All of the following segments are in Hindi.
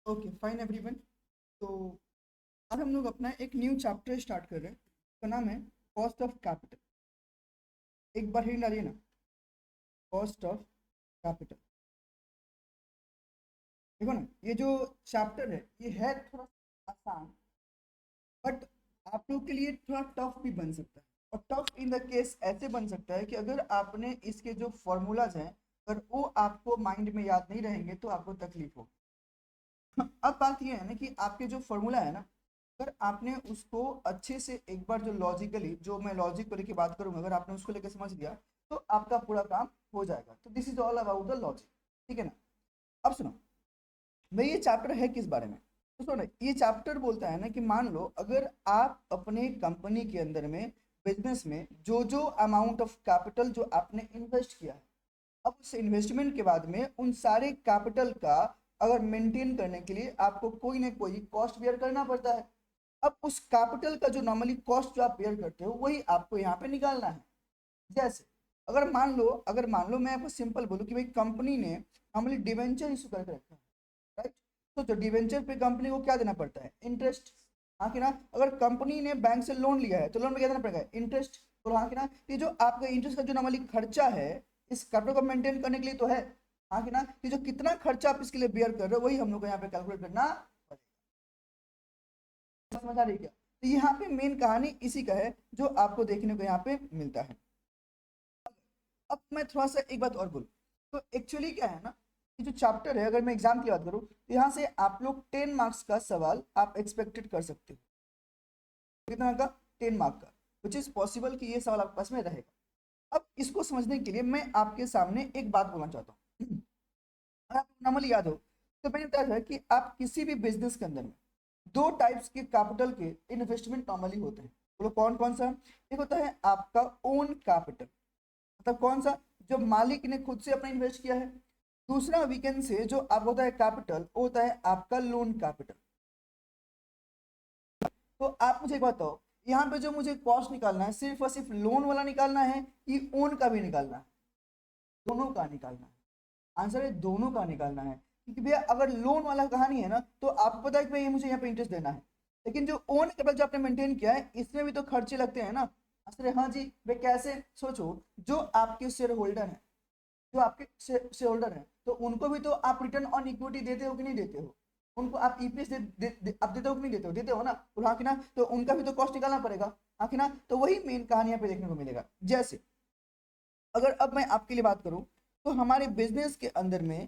Okay fine everyone. तो आज हम लोग अपना एक न्यू चैप्टर स्टार्ट कर रहे हैं। उसका नाम है कॉस्ट ऑफ कैपिटल। एक बार हिंट डालिए ना, कॉस्ट ऑफ कैपिटल। देखो ना, ये जो चैप्टर है ये है थोड़ा आसान, बट आप लोग के लिए थोड़ा टफ भी बन सकता है। और टफ इन द केस ऐसे बन सकता है कि अगर आपने इसके जो फॉर्मूलाज हैं अगर वो आपको माइंड में याद नहीं रहेंगे तो आपको तकलीफ हो। अब बात ये है ना कि आपके जो फॉर्मूला है ना, अगर आपने उसको अच्छे से एक बार जो लॉजिकली, जो मैं लॉजिक को लेकर बात करूंगा, अगर आपने उसको लेकर समझ लिया तो आपका पूरा काम हो जाएगा। तो this is all about the logic, ठीक है ना। अब सुनो भाई, ये चैप्टर है किस बारे में। तो सुनो, ये चैप्टर बोलता है ना कि मान लो अगर आप अपने कंपनी के अंदर में, बिजनेस में जो जो अमाउंट ऑफ कैपिटल जो आपने इन्वेस्ट किया है, अब उस इन्वेस्टमेंट के बाद में उन सारे कैपिटल का अगर मेंटेन करने के लिए आपको कोई ना कोई कॉस्ट बेयर करना पड़ता है। अब उस कैपिटल का जो नॉर्मली कॉस्ट जो आप बेयर करते हो वही आपको यहाँ पे निकालना है। जैसे अगर मान लो मैं आपको सिंपल बोलूँ कि भाई कंपनी ने नॉर्मली डिवेंचर इशू करके रखा है, राइट। तो डिवेंचर पे कंपनी को क्या देना पड़ता है? इंटरेस्ट। हाँ कि ना। अगर कंपनी ने बैंक से लोन लिया है तो लोन में क्या देना पड़ेगा? इंटरेस्ट। तो हाँ कि ना। ये जो आपका इंटरेस्ट का जो नॉर्मली खर्चा है इस कैपिटल को मेंटेन करने के लिए तो है। हाँ कि ना। ये जो कितना खर्चा आप इसके लिए बेयर कर रहे हो वही हम लोग को यहाँ पे कैलकुलेट करना पड़ेगा। समझ आ रही है क्या? तो यहाँ पे मेन कहानी इसी का है जो आपको देखने को यहाँ पे मिलता है। अब मैं थोड़ा सा एक बात और बोलूँ तो एक्चुअली क्या है ना, ये जो चैप्टर है अगर मैं एग्जाम की बात करूँ तो यहाँ से आप लोग 10 मार्क्स का सवाल आप एक्सपेक्टेड कर सकते हो। कितना का? 10 मार्क का, विच इज पॉसिबल कि ये सवाल आपके पास में रहेगा। अब इसको समझने के लिए मैं आपके सामने एक बात बोलना चाहता हूँ। अगर आपको नॉर्मली याद हो तो मैंने बताया था कि आप किसी भी बिजनेस के अंदर में दो टाइप्स के कैपिटल के इन्वेस्टमेंट नॉर्मली होते हैं। बोलो कौन कौन सा? एक होता है आपका ओन कैपिटल, मतलब कौन सा? जो मालिक ने खुद से अपना इन्वेस्ट किया है। दूसरा वीकेंड से जो आप होता है कैपिटल, वो होता है आपका लोन कैपिटल। तो आप मुझे एक बात बताओ, यहाँ पे जो मुझे कॉस्ट निकालना है सिर्फ और सिर्फ लोन वाला निकालना है कि ओन का भी निकालना है? दोनों का निकालना है। आंसर है दोनों का निकालना है, क्योंकि भैया अगर लोन वाला कहानी है ना तो आपको पता है कि भैया मुझे यहाँ पे इंटरेस्ट देना है, लेकिन जो ओन कैपिटल जो आपने मेंटेन किया है इसमें भी तो खर्चे लगते हैं ना। आंसर है हाँ जी। वे कैसे? सोचो, जो आपके शेयर होल्डर है, जो आपके शेयर होल्डर हैं तो उनको भी तो आप रिटर्न ऑन इक्विटी देते हो कि नहीं देते हो? उनको आप ईपीएस आप देते हो कि नहीं देते हो? देते हो ना। तो हाँ कि ना। तो उनका भी तो कॉस्ट निकालना पड़ेगा। हाँ कि ना। तो वही मेन कहानी यहाँ पे देखने को मिलेगा। जैसे अगर अब मैं आपके लिए बात करूं तो हमारे बिजनेस के अंदर में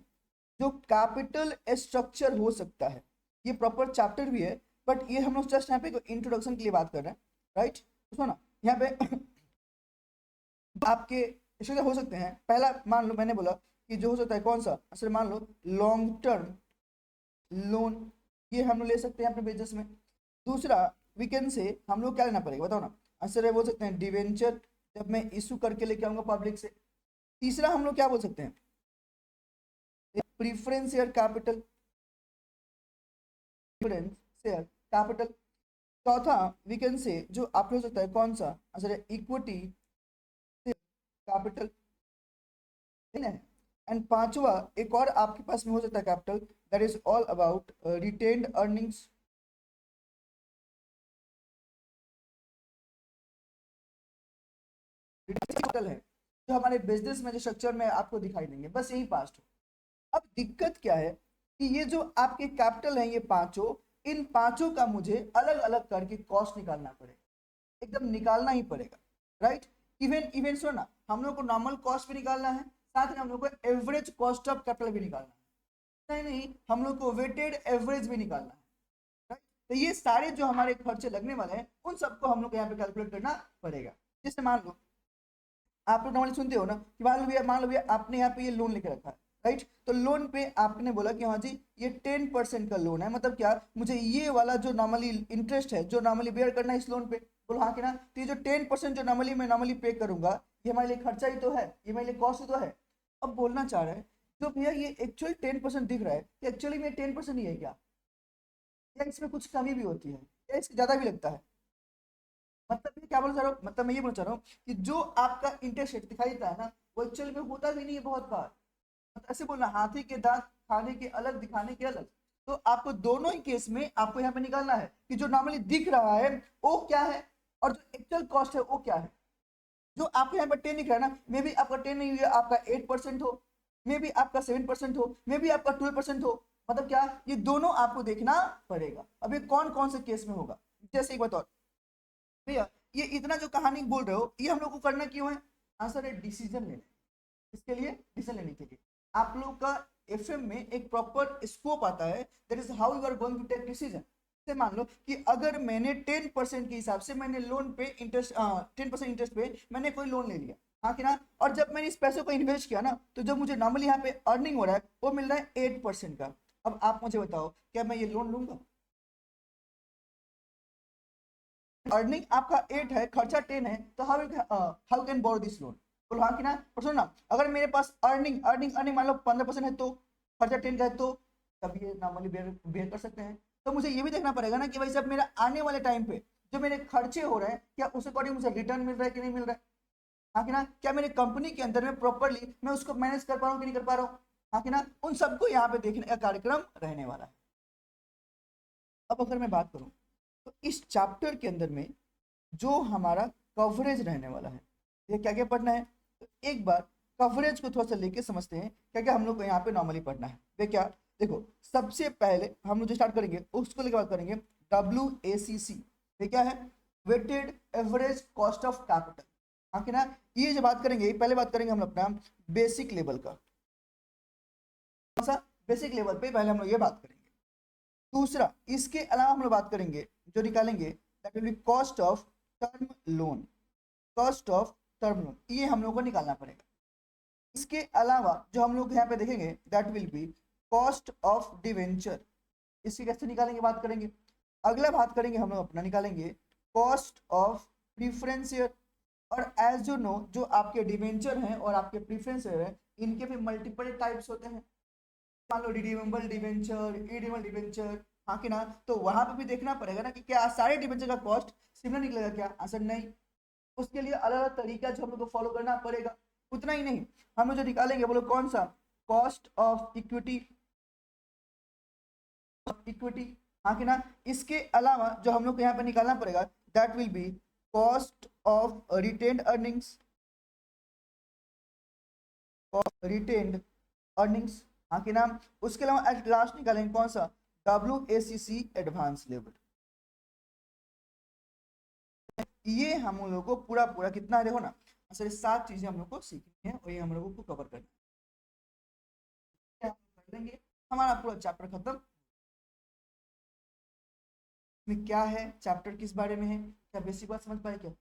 जो कैपिटल स्ट्रक्चर हो सकता है, ये प्रॉपर चैप्टर भी है, बट ये हम लोग जस्ट यहाँ पे इंट्रोडक्शन के लिए बात कर रहे हैं, राइट। तो ना यहाँ पे आपके स्ट्रक्चर हो सकते हैं। पहला मान लो मैंने बोला कि जो हो सकता है कौन सा, असल मान लो लॉन्ग टर्म लोन, ये हम लोग ले सकते हैं अपने बिजनेस में। दूसरा वीकेंड से हम लोग क्या लेना पड़ेगा बताओ ना? आंसर बोल सकते हैं डिवेंचर, जब मैं इशू करके लेके आऊंगा पब्लिक से। तीसरा हम लोग क्या बोल सकते हैं? Preference share capital, preference share capital. चौथा वीकेंड से जो आप हो सकता है कौन सा? आंसर है इक्विटी कैपिटल, ठीक है। एंड पांचवा एक और आपके पास में हो सकता है capital, that is all about retained earnings. Capital है जो हमारे बिजनेस में जो स्ट्रक्चर में आपको दिखाई देंगे, बस यही पास्ट हो। अब दिक्कत क्या है कि ये जो आपके कैपिटल है ये पांचों, इन पांचों का मुझे अलग अलग करके कॉस्ट निकालना पड़ेगा, एकदम निकालना ही पड़ेगा, राइट। इवन इवन सुनो ना, हम लोग को नॉर्मल कॉस्ट भी निकालना है, साथ में हम लोग को एवरेज कॉस्ट ऑफ कैपिटल भी निकालना है। नहीं नहीं, हम लोग को वेटेड एवरेज भी निकालना है, राइट। तो ये सारे जो हमारे खर्चे लगने वाले हैं उन सबको हम लोग यहाँ पे कैलकुलेट करना पड़ेगा। जैसे मान लो आप लोग नॉर्मली सुनते हो ना कि मान लो भैया आपने यहाँ पे ये लोन लेके रखा है, राइट। तो लोन पे आपने बोला कि हाँ जी ये 10% का लोन है, मतलब क्या मुझे ये वाला जो नॉर्मली इंटरेस्ट है जो नॉर्मली बेयर करना है इस लोन पे, बोलो हाँ कि ना। तो ये जो 10% जो नॉर्मली पे करूंगा ये हमारे लिए खर्चा ही तो है, ये मेरे लिए कॉस्ट ही तो है। अब बोलना चाह रहे हैं तो भैया ये एक्चुअली 10% दिख रहा है, एक्चुअली में 10% ही है क्या, या इसमें कुछ कमी भी होती है, या इससे ज्यादा भी लगता है? मतलब मैं क्या बोलना चाह रहा हूँ, मतलब मैं ये बोलना चाह रहा हूँ कि जो आपका इंटरेस्ट रेट दिखाई देता है ना वो एक्चुअल में होता भी नहीं है बहुत बार। मतलब ऐसे बोलना हाथी के दांत खाने के अलग दिखाने के अलग। तो आपको दोनों ही केस में आपको यहाँ पे निकालना है कि जो नॉर्मली दिख रहा है वो क्या है और जो एक्चुअल कॉस्ट है वो क्या है। जो आपको यहाँ पर 10 दिख रहा है ना, मे बी आपका 10 नहीं, आपका 8% हो, मे बी आपका 7% हो, मे बी आपका 12% हो। मतलब क्या, ये दोनों आपको देखना पड़ेगा। अब ये कौन कौन से केस में होगा, जैसे एक बात और भैया, ये इतना जो कहानी बोल रहे हो ये हम लोग को करना क्यों है? आंसर है डिसीजन लेने। इसके लिए डिसीजन लेने के लिए आप लोग का एफएम में एक प्रॉपर स्कोप आता है, that is how you are going to take decision. Say मान लो कि अगर मैंने 10% के हिसाब से मैंने लोन पे इंटरेस्ट 10% इंटरेस्ट पे मैंने कोई लोन ले लिया, हाँ कि ना, और जब मैंने इस पैसे को इन्वेस्ट किया ना, तो जब मुझे नॉर्मली यहाँ पे अर्निंग हो रहा है वो मिल रहा है 8% का। अब आप मुझे बताओ क्या मैं ये लोन लूंगा? अर्निंग आपका 8 है, खर्चा 10 है, तो how can borrow this loan? बोलो हाँ कि ना। पर सुनो ना, अगर मेरे पास अर्निंग अर्निंग अर्निंग मान लो 15% है, तो खर्चा 10 का है, तो तब ये नॉर्मली बेयर बेयर कर सकते हैं। तो मुझे ये भी देखना पड़ेगा ना कि भाई साहब मेरा आने वाले टाइम पे जो मेरे खर्चे हो रहे हैं क्या उस अकॉर्डिंग मुझे रिटर्न मिल रहा है कि नहीं मिल रहा है, हाँ कि ना, क्या मेरे कंपनी के अंदर में प्रॉपरली मैं उसको मैनेज कर पा रहा हूँ कि नहीं कर पा रहा हूँ, हाँ कि ना। उन सबको यहाँ पे देखने का कार्यक्रम रहने वाला है। अब अगर मैं बात करूँ तो इस चैप्टर के अंदर में जो हमारा कवरेज रहने वाला है, ये क्या क्या पढ़ना है, तो एक बार कवरेज को थोड़ा सा लेके समझते हैं क्या क्या हम लोग को यहाँ पे नॉर्मली पढ़ना है। वे क्या, देखो सबसे पहले हम लोग जो स्टार्ट करेंगे उसको लेके बात करेंगे WACC। ये क्या है? Weighted average cost of capital, हाँ कि ना। ये जो बात करेंगे, पहले बात करेंगे हम अपना बेसिक लेवल का, कौन सा बेसिक लेवल पे पहले हम लोग ये बात करेंगे। दूसरा, इसके अलावा हम लोग बात करेंगे जो निकालेंगे that will be cost of term loan. Cost of term loan ये हम लोग को निकालना पड़ेगा। इसके अलावा जो हम लोग यहाँ पे देखेंगे that will be cost of debenture. इसकी कैसे निकालेंगे बात करेंगे। अगला बात करेंगे हम लोग अपना निकालेंगे कॉस्ट ऑफ प्रीफरेंस शेयर। और एज यू नो जो आपके डिवेंचर हैं और आपके प्रीफरेंस शेयर हैं इनके भी मल्टीपल टाइप्स होते हैं। मान लो रिडीमेबल डिवेंचर, इरिडीमेबल डिवेंचर, हाँ कि ना। तो वहां पे भी देखना पड़ेगा ना कि क्या सारे डिवेंचर का कॉस्ट सिमिलर निकलेगा क्या, आंसर नहीं। उसके लिए अलग अलग तरीका जो हम लोग को फॉलो करना पड़ेगा। उतना ही नहीं, हम लोग जो निकालेंगे बोलो कौन सा, कॉस्ट ऑफ इक्विटी। इक्विटी, हाँ कि ना। इसके अलावा जो हम लोग को यहाँ पे निकालना पड़ेगा that will be cost of retained earnings. Retained earnings, हाँ कि ना। उसके अलावा एट लास्ट निकालेंगे कौन सा, WACC एडवांस लेवल। ये हम लोग को पूरा पूरा कितना है देखो ना, सर 7 चीजें हम लोग को सीखनी है और ये हम लोगों को कवर करना है। कर लेंगे हमारा पूरा चैप्टर खत्म। में क्या है, चैप्टर किस बारे में है, क्या बेसिक बात समझ पाए क्या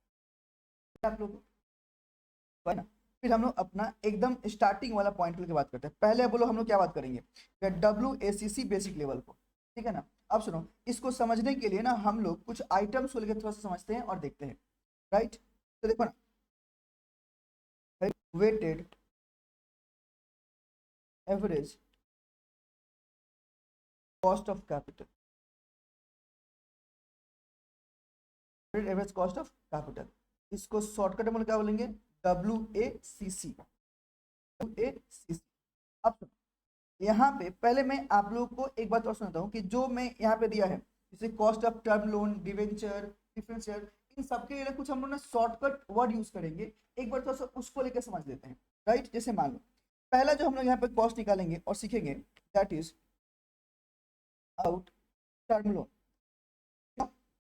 आप लोग, है ना। फिर हम लोग अपना एकदम स्टार्टिंग वाला पॉइंट लेके बात करते हैं। पहले बोलो हम लोग क्या बात करेंगे, WACC बेसिक लेवल को, ठीक है ना। अब सुनो, इसको समझने के लिए ना हम लोग कुछ आइटम्स को लेकर थोड़ा सा समझते हैं और देखते हैं, राइट। तो देखो ना, weighted average cost of capital, weighted average cost of capital, इसको शॉर्टकट में क्या बोलेंगे, WACC। अब सुनो, यहाँ पे पहले मैं आप लोगों को एक बात और सुनाता हूँ कि जो मैं यहाँ पे दिया है जैसे cost of term loan, debenture, differential, इन सबके लिए कुछ हम लोग ना शॉर्टकट वर्ड यूज करेंगे। एक बार थोड़ा सा उसको लेकर समझ लेते हैं, राइट। जैसे मान लो पहला जो हम लोग यहाँ पे कॉस्ट निकालेंगे और सीखेंगे that is out term loan.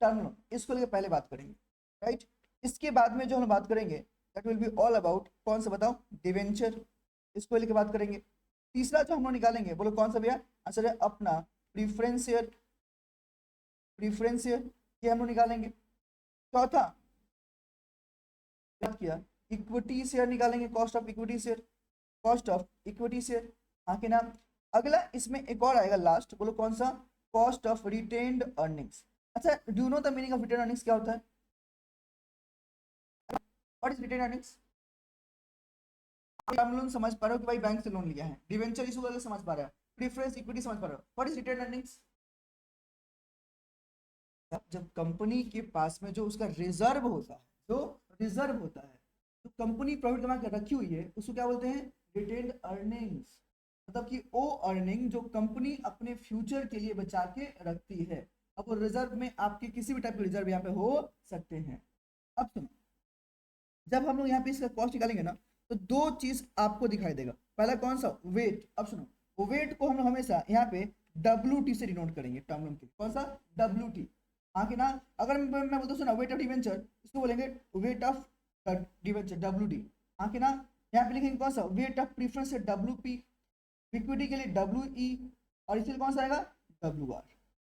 Term loan इसको लेकर पहले बात करेंगे, राइट। इसके बाद में जो हम बात करेंगे that will be all about कौन सा बताओ, डिवेंचर, इसको लेकर बात करेंगे। तीसरा जो हम लोग निकालेंगे बोलो कौन सा भैया, आंसर है अपना प्रीफरेंस शेयर। प्रीफरेंस शेयर ये हम लोग निकालेंगे। चौथा क्या किया, इक्विटी शेयर निकालेंगे, cost of equity share. Cost of equity share, हाँ कि ना। अगला इसमें एक और आएगा लास्ट, बोलो कौन सा, कॉस्ट ऑफ रिटेन्ड अर्निंग्स। अच्छा, do you know the meaning of retained earnings क्या होता है, what is retained earnings? Term loan समझ पा रहे हो कि भाई बैंक से लोन लिया है, डिवेंचर इशू वाले समझ पा रहे हो, प्रीफरेंस इक्विटी समझ पा रहे हो, व्हाट इज रिटेन्ड अर्निंग्स? जब कंपनी के पास में जो उसका रिजर्व होता है, जो रिजर्व होता है, तो कंपनी प्रॉफिट कमा के रखी हुई है उसको क्या बोलते हैं, रिटेन्ड अर्निंग्स। मतलब कि वो अर्निंग जो कंपनी अपने फ्यूचर के लिए बचा के रखती है। अब वो रिजर्व में आपके किसी भी टाइप के रिजर्व यहाँ पे हो सकते हैं। अब सुनो, जब हम लोग यहाँ पे इसका कॉस्ट निकालेंगे ना, तो दो चीज आपको दिखाई देगा। पहला कौन सा, वेट। अब सुनो, वो वेट को हम लोग हमेशा यहाँ पे WT से डिनोट करेंगे टर्म लोन के लिए। कौन सा, WT। हाँ कि ना, अगर मैं बोलता हूँ ना वेट ऑफ डिवेंचर, इसको बोलेंगे वेट ऑफ डिवेंचर, WD। हाँ कि ना, यहाँ पे लिखेंगे कौन सा, वेट ऑफ प्रीफरेंस है WP, इक्विटी के लिए WE, और इसके लिए कौन सा आएगा, WR।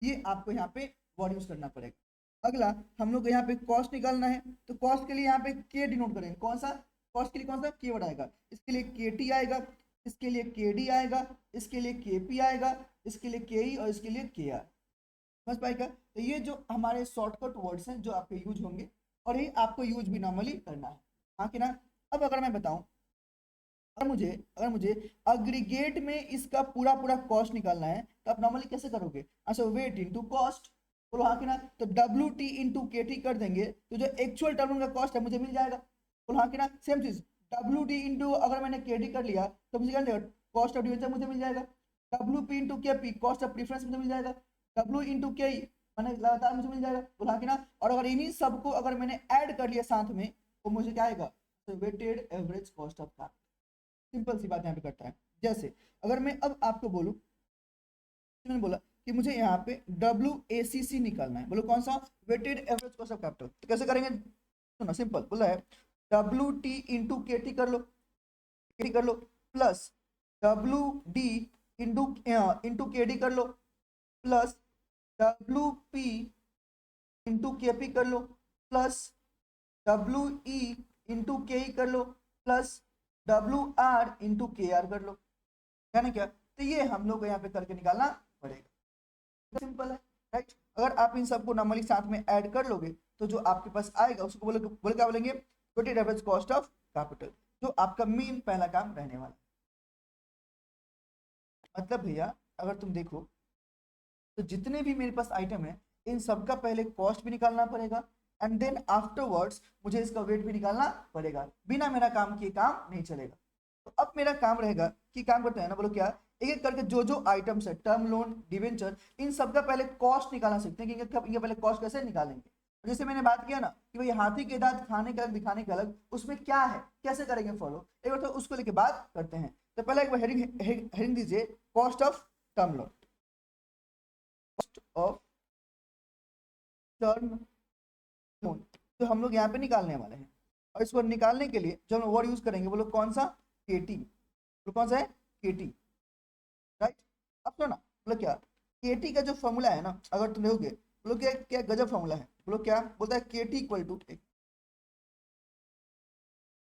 ये आपको यहाँ पे वर्ड यूज करना पड़ेगा। अगला हम लोग को यहाँ पे कॉस्ट निकालना है, तो कॉस्ट के लिए यहाँ पे के डिनोट करेंगे। कौन सा, कॉस्ट के लिए कौन सा, के वर्ड आएगा। इसके लिए KT आएगा, इसके लिए KD आएगा, इसके लिए KP आएगा, इसके लिए KE, और इसके लिए KR। समझ पाएगा। तो ये जो हमारे शॉर्टकट वर्ड्स हैं जो आपके यूज होंगे, और ये आपको यूज भी नॉर्मली करना है। हाँ कि ना। अब अगर मैं बताऊं, अगर मुझे अग्रीगेट में इसका पूरा पूरा कॉस्ट निकालना है, तो आप नॉर्मली कैसे करोगे, अच्छा वेट इनटू कॉस्ट, बोलो हाँ कि ना, तो WT इंटू KT कर देंगे, तो जो एक्चुअल टर्म का कॉस्ट है मुझे मिल जाएगा। बोलो हाँ कि ना, सेम चीज WD इंटू अगर मैंने KT कर लिया तो मुझे क्या मिलेगा, कॉस्ट ऑफ डिवेंचर मुझे मिल जाएगा। WP into KP cost of preference मुझे मिल जाएगा। W इंटू KE मैंने लगातार मुझे मिल जाएगा। बोलो हाँ कि ना, और अगर इन्हीं सबको अगर मैंने ऐड कर लिया साथ में, तो मुझे क्या आएगा, weighted average cost of capital. Simple सी बात यहाँ पे करता है। जैसे अगर मैं अब आपको बोलूं, मैंने बोला कि मुझे यहाँ पे WACC निकालना है, बोलो कौन सा, weighted average cost of capital, तो कैसे करेंगे, सुनो सिंपल बोला है, WT इंटू KT कर लो, KT कर लो, प्लस WD इंटू KD कर लो, प्लस WP इंटू KP कर लो, प्लस WE इंटू KE कर लो, प्लस WR इंटू KR कर लो, है ना क्या। तो ये हम लोग को यहाँ पे करके निकालना पड़ेगा। सिंपल है, राइट। अगर आप इन सबको नॉर्मली साथ में ऐड कर लोगे, तो जो आपके पास आएगा उसको बोले क्या बोलेंगे, weighted average cost of capital, जो आपका मेन पहला काम रहने वाला। मतलब भैया अगर तुम देखो, तो जितने भी मेरे पास आइटम है, इन सबका पहले कॉस्ट भी निकालना पड़ेगा, एंड देन आफ्टरवर्ड्स मुझे इसका वेट भी निकालना पड़ेगा। बिना मेरा काम किए काम नहीं चलेगा। तो अब मेरा काम रहेगा कि काम करते हैं ना, बोलो क्या, एक एक करके जो जो आइटम्स है, टर्म लोन, डिवेंचर, इन सबका पहले कॉस्ट निकालना सीखते हैं कि इनके पहले कॉस्ट कैसे निकालेंगे। जैसे मैंने बात किया ना कि भाई हाथी के दांत खाने का अलग दिखाने का अलग, उसमें क्या है, कैसे करेंगे फॉलो, एक बार तो उसको लेके बात करते हैं। तो पहले एक बार हेडिंग दीजिए, cost of term loan, cost of term loan, तो हम लोग यहाँ पे निकालने वाले हैं। और इसको निकालने के लिए जो हम वर्ड यूज करेंगे, वो लोग कौन सा, KT, तो कौन सा है, KT, राइट। अब तो ना बोलो क्या, KT का जो फॉर्मूला है ना, अगर तुम देखोगे, बोलो क्या क्या गजब फॉर्मूला है। बोलो क्या बोलता है, KT equal to,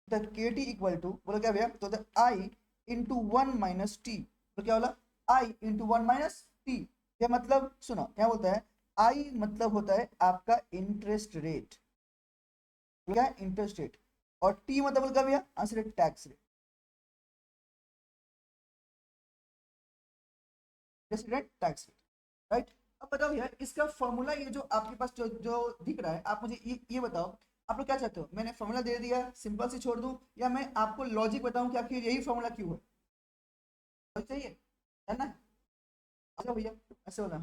KT equal to, बोलो क्या भैया, तो I इंटू 1 माइनस टी, तो क्या बोला, I इंटू 1 माइनस टी। ये मतलब सुनो क्या बोलता है, I मतलब होता है आपका इंटरेस्ट रेट, क्या है, इंटरेस्ट रेट, और T मतलब क्या भैया, आंसर है tax rate, tax rate, right. अब बताओ भैया इसका फॉर्मूला, ये जो आपके पास जो जो दिख रहा है, आप मुझे ये बताओ, आप लोग क्या चाहते हो, मैंने फॉर्मूला दे दिया सिंपल सी छोड़ दूं, या मैं आपको लॉजिक बताऊं कि आखिर यही फॉर्मूला क्यों है, तो चाहिए, है ना। अच्छा भैया ऐसे बोला,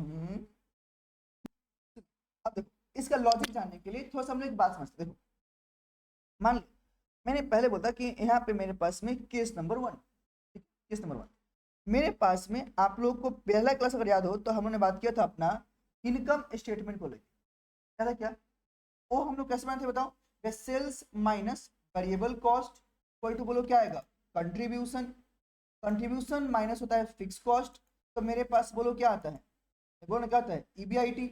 अब देखो इसका लॉजिक जानने के लिए थोड़ा सा हम लोग एक बात समझते, देखो मान लो मैंने पहले बोला कि यहाँ पे मेरे पास में केस नंबर 1, केस नंबर 1 मेरे पास में, आप लोग को पहला क्लास अगर याद हो तो हमने बात किया था अपना इनकम स्टेटमेंट को लेकर, क्या था क्या, वो हम लोग कैसे बनाते बताओ, sales minus variable cost equal to, बोलो क्या आएगा, कंट्रीब्यूशन, कंट्रीब्यूशन माइनस होता है फिक्स कॉस्ट, तो मेरे पास बोलो क्या आता है, बोलो क्या आता है, EBIT,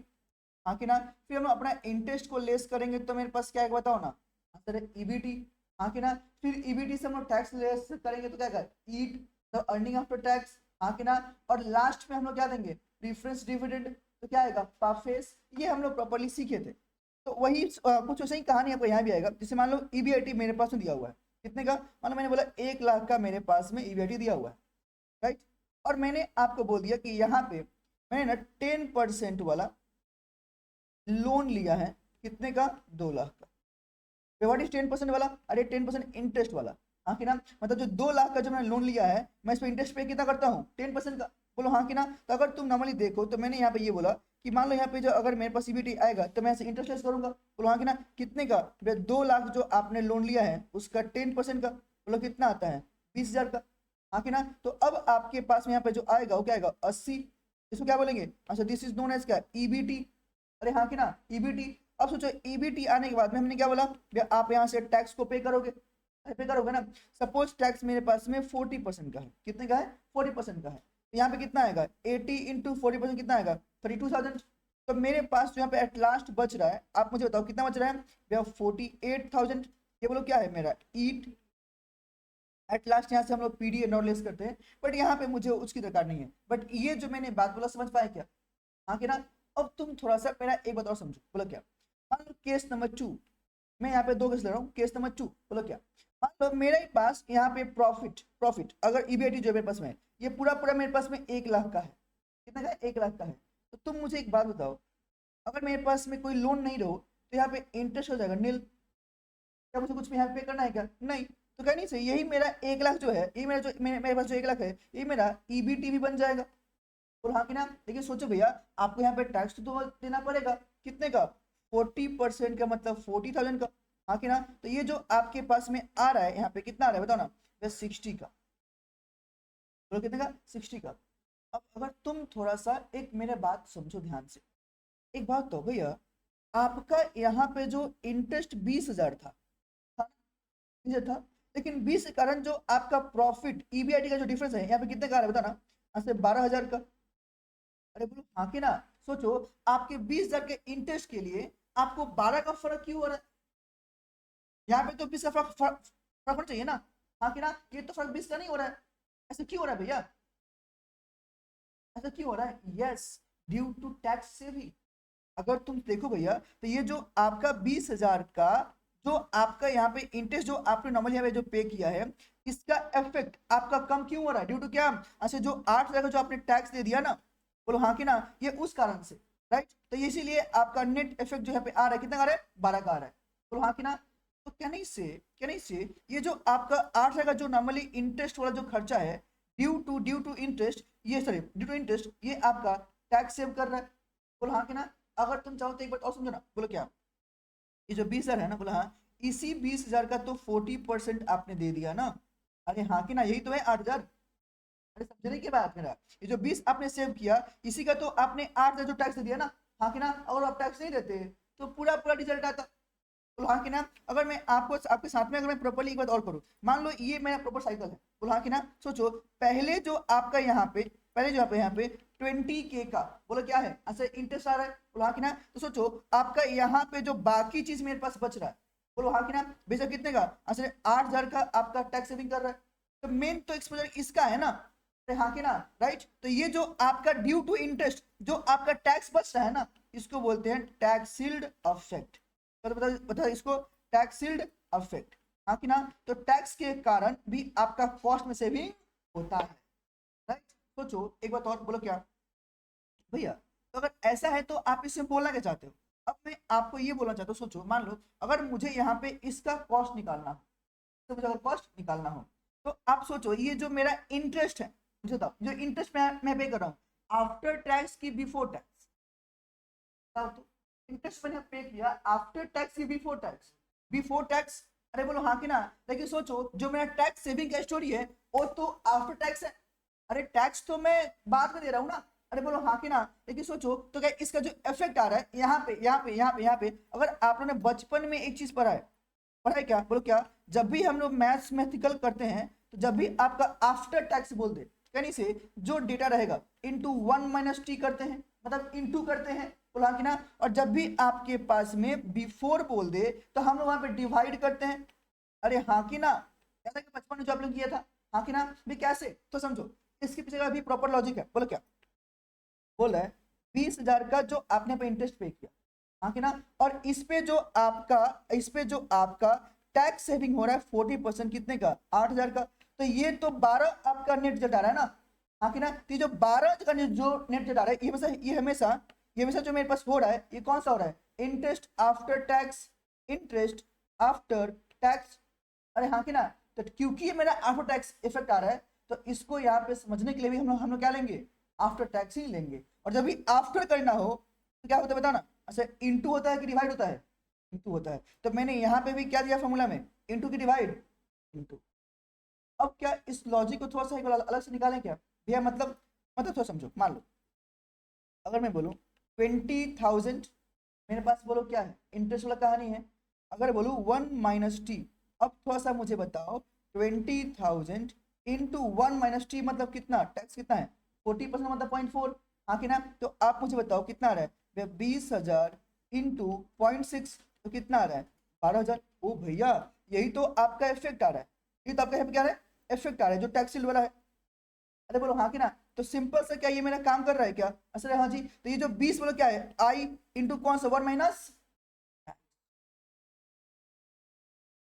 हाँ कि ना। फिर हम अपना इंटरेस्ट को लेस करेंगे तो मेरे पास क्या है बताओ ना, आंसर है EBT, हाँ कि ना। फिर EBT से हम लोग टैक्स लेस करेंगे तो क्या आएगा, eat the earning after tax, हाँ कि ना। और लास्ट में हम लोग क्या देंगे, प्रीफरेंस डिविडेंड, तो क्या आएगा, पाफेस। ये हम लोग प्रॉपर्ली सीखे थे, तो वही कुछ वैसे ही कहानी आपको यहाँ भी आएगा। जैसे मान लो EBIT मेरे पास में दिया हुआ है, कितने का, मान लो मैंने बोला 1 लाख का मेरे पास में EBIT दिया हुआ है, राइट। और मैंने आपको बोल दिया कि यहाँ पे मैंने ना 10% वाला लोन लिया है, कितने का, 2 लाख का। व्हाट इज 10% वाला, अरे 10% इंटरेस्ट वाला, हाँ कि ना, मतलब जो 2 लाख का जो मैंने लोन लिया है, मैं इस पर इंटरेस्ट पे कितना करता हूँ, 10% का। बोलो हाँ कि ना। तो अगर तुम नॉर्मली देखो तो मैंने यहाँ पे ये बोला कि मान लो यहाँ पे जो अगर मेरे पास सीबीटी आएगा तो मैं ऐसे इंटरेस्ट लेस करूंगा। बोलो हाँ कि ना, कितने का, 2 लाख जो आपने लोन लिया है उसका 10% का, बोलो कितना आता है, 20,000 का। हाँ कि ना। तो अब आपके पास में यहाँ पे जो आएगा वो क्या आएगा, 80। इसको क्या बोलेंगे, अच्छा दिस इज नोन एज क्या, ईबीटी। अरे हाँ कि ना, ईबीटी। अब सोचो ईबीटी आने के बाद में हमने क्या बोला, आप यहाँ से टैक्स को पे करोगे, पे करोगे ना। सपोज टैक्स मेरे पास में 40% का है, कितने का है, 40% का है। तो यहाँ पे कितना आएगा, 80 इंटू 40% कितना आएगा, 32,000। तो मेरे पास जो यहाँ पे एट लास्ट बच रहा है, आप मुझे बताओ कितना बच रहा है भैया, 48,000। ये बोलो क्या है मेरा ईट एट लास्ट। यहाँ से हम लोग पीडी नॉट लेस करते हैं, बट यहाँ पे मुझे उसकी दरकार नहीं है। बट ये जो मैंने बात बोला समझ पाए क्या, हाँ कि ना। अब तुम थोड़ा सा मेरा एक बात और समझो, बोलो क्या। मान लो केस नंबर 2, मैं यहाँ पे 2 केस ले रहा हूँ, केस नंबर 2, बोलो क्या। मान लो मेरे पास यहाँ पे प्रॉफिट प्रॉफिट अगर ईबीआईटी जो मेरे पास में है, ये पूरा पूरा मेरे पास में 1 लाख का है। कितना का है, 1 लाख का है। तो तुम मुझे एक बात बताओ, अगर मेरे पास में कोई लोन नहीं रहो तो यहाँ पे इंटरेस्ट हो जाएगा नील, क्या मुझे कुछ भी यहाँ पे पे करना है क्या, नहीं। तो कहनी से यही मेरा 1 लाख जो है, ये मेरा जो मेरे पास जो 1 लाख है, ये मेरा ईबीटी भी बन जाएगा। और हाँ कि ना। लेकिन सोचो भैया, आपको यहाँ पे टैक्स तो देना पड़ेगा, कितने का, 40% का, मतलब 40,000 का। हाँ कि ना। तो ये जो आपके पास में आ रहा है यहाँ पे कितना आ रहा है बताओ ना, बस 60 का। तो कितने का, 60 का। अब अगर तुम थोड़ा सा एक मेरे बात समझो ध्यान से, एक बात तो भैया, आपका यहाँ पे जो इंटरेस्ट 20,000 था, ठीक है था। लेकिन 20 के कारण जो आपका प्रॉफिट ईबीआईटी का जो डिफरेंस है यहाँ पे कितने का आ रहा है बताना, यहाँ से 12,000 का। अरे बोलो हाँ कि ना। सोचो, आपके 20,000 के इंटरेस्ट के लिए आपको 12 का फर्क क्यों हो रहा है, यहाँ पे तो 20 का फर्क होना चाहिए ना। हाँ कि ना, ये तो फर्क 20 का नहीं हो रहा है, ऐसा क्यों हो रहा है भैया, ऐसा क्यों हो रहा है, yes, due to tax saving. अगर तुम देखो भैया, तो ये जो आपका 20,000 का जो आपका यहाँ पे इंटरेस्ट जो आपने नॉर्मली यहाँ पे जो पे किया है, इसका इफेक्ट आपका कम क्यों हो रहा है, ड्यू टू क्या, अच्छा जो 8,000 का जो आपने टैक्स दे दिया ना, बोलो हाँ कि ना, ये उस कारण से, राइट। तो इसीलिए आपका नेट इफेक्ट जो यहाँ पे आ रहा है, कितना आ रहा है, 12 का आ रहा है। बोलो हाँ कि ना। तो क्या नहीं से ये जो आपका 8,000 का जो नॉर्मली इंटरेस्ट वाला जो खर्चा है, ड्यू टू इंटरेस्ट, ये सॉरी ड्यू टू इंटरेस्ट, ये आपका टैक्स सेव कर रहा है। बोलो हाँ कि ना। अगर तुम चाहो तो एक बार और समझो ना, बोलो क्या, ये जो 20,000 है ना, बोला हाँ, इसी 20,000 का तो 40% आपने दे दिया ना। अरे हाँ कि ना, यही तो है 8,000। अरे समझने की बात मेरा, ये जो 20 आपने सेव किया, इसी का तो आपने 8,000 जो टैक्स दे दिया ना। हाँ कि ना। अगर आप टैक्स नहीं देते तो पूरा पूरा रिजल्ट आता। बोलो हाँ कि ना। अगर मैं आपको आपके साथ में अगर मैं प्रॉपर्ली एक बात और करूँ, मान लो ये मेरा प्रॉपर साइकिल है, बोलो हाँ कि ना। सोचो, पहले जो आपका यहाँ पे, पहले जो आप यहाँ पे 20K का, बोलो क्या है, अच्छा इंटरेस्ट आ रहा है, बोलो हाँ कि ना। तो सोचो, आपका यहाँ पे जो बाकी चीज मेरे पास बच रहा है, बोलो हाँ कि ना, बेशक कितने का, अच्छा 8,000 का आपका टैक्स सेविंग कर रहा है। तो मेन तो एक्सपोजर इसका है ना, अरे हाँ कि ना, राइट। तो ये जो आपका ड्यू टू इंटरेस्ट जो आपका टैक्स बच रहा है ना, इसको बोलते हैं टैक्स शील्ड इफेक्ट। तो बता इसको, टैक्स शील्ड इफेक्ट। हाँ कि ना। तो टैक्स के कारण भी आपका कॉस्ट में सेविंग होता है, राइट। सोचो एक बात और, बोलो क्या भैया। तो अगर ऐसा है तो आप इससे बोलना क्या चाहते हो, अब मैं आपको ये बोलना चाहता हूँ। सोचो, मान लो अगर मुझे यहाँ पे इसका कॉस्ट निकालना हो, तो मुझे अगर कॉस्ट निकालना हो, तो आप सोचो ये जो मेरा इंटरेस्ट है, मुझे बताओ जो इंटरेस्ट मैं पे कर रहा हूँ, आफ्टर टैक्स की बिफोर टैक्स, बताओ तो। इंटरेस्ट मैंने पे किया आफ्टर टैक्स की बिफोर टैक्स, बिफोर टैक्स। अरे बोलो हाँ कि ना। लेकिन सोचो, जो मेरा टैक्स सेविंग का स्टोरी है वो तो आफ्टर टैक्स है। अरे टैक्स तो मैं बाद में दे रहा हूँ ना। अरे बोलो हाँ कि ना। लेकिन सोचो तो क्या इसका जो इफेक्ट आ रहा है यहाँ पे, यहाँ पे, अगर आप लोगों ने बचपन में एक चीज पढ़ा है क्या, बोलो क्या, जब भी हम लोग मैथमेटिकल करते हैं, तो जब भी आपका आफ्टर टैक्स बोल दे, यानी से जो डेटा रहेगा इंटू 1 - t करते हैं, मतलब इंटू करते हैं, बोला कि ना। और जब भी आपके पास में बिफोर बोल दे, तो हम लोग वहां पे डिवाइड करते हैं। अरे हाँ कि ना, जैसा कि बचपन में जो आप लोग किया था, हाँ कि ना। भी कैसे, तो समझो, इसके पीछे का भी प्रॉपर लॉजिक है, बोलो क्या, बोल रहा है 20,000 का जो आपने पे इंटरेस्ट पे किया, हाँ कि ना। और इस पे जो आपका टैक्स सेविंग हो रहा है 40%, कितने का, 8,000 का। तो ये तो 12 आपका नेट रिजल्ट आ रहा है ना, हाँ कि ना। तो ये जो 12 का जो नेट रिजल्ट आ रहा है, ये हमेशा जो मेरे पास हो रहा है, ये कौन सा हो रहा है, interest after tax, interest after tax. अरे हाँ कि ना। तो क्योंकि ये मेरा आफ्टर टैक्स इफेक्ट आ रहा है, तो इसको यहाँ पे समझने के लिए भी हम लोग क्या लेंगे, आफ्टर टैक्स ही लेंगे। और जब भी आफ्टर करना हो तो क्या होता है बताना, अच्छा इंटू होता है कि डिवाइड होता है, इंटू होता है। तो मैंने यहाँ पे भी क्या दिया फॉर्मूला में, इंटू की डिवाइड, इंटू। अब क्या इस लॉजिक को थोड़ा सा एक बार अलग से निकालें क्या भैया, मतलब थोड़ा समझो। मान लो अगर मैं बोलूँ 20,000 मेरे पास, बोलो क्या है, इंटरेस्ट वाला कहानी है। अगर बोलूँ 1 - t, अब थोड़ा सा मुझे बताओ 20,000 इंटू 1 - t मतलब कितना, टैक्स कितना है 40% मतलब 0.4, हाँ कि ना। तो आप मुझे बताओ कितना आ रहा है, 20,000 इंटू 0.6 तो कितना आ रहा है 12,000। ओ भैया यही तो आपका इफेक्ट आ रहा है, ये तो आपका यहाँ पे क्या आ रहा है, इफेक्ट आ रहा है जो टैक्स वाला है। अरे बोलो हाँ कि ना। तो सिंपल से क्या ये मेरा काम कर रहा है क्या, असल हाँ जी। तो ये जो 20 बोलो क्या है, आई इंटू कौन सा 1 -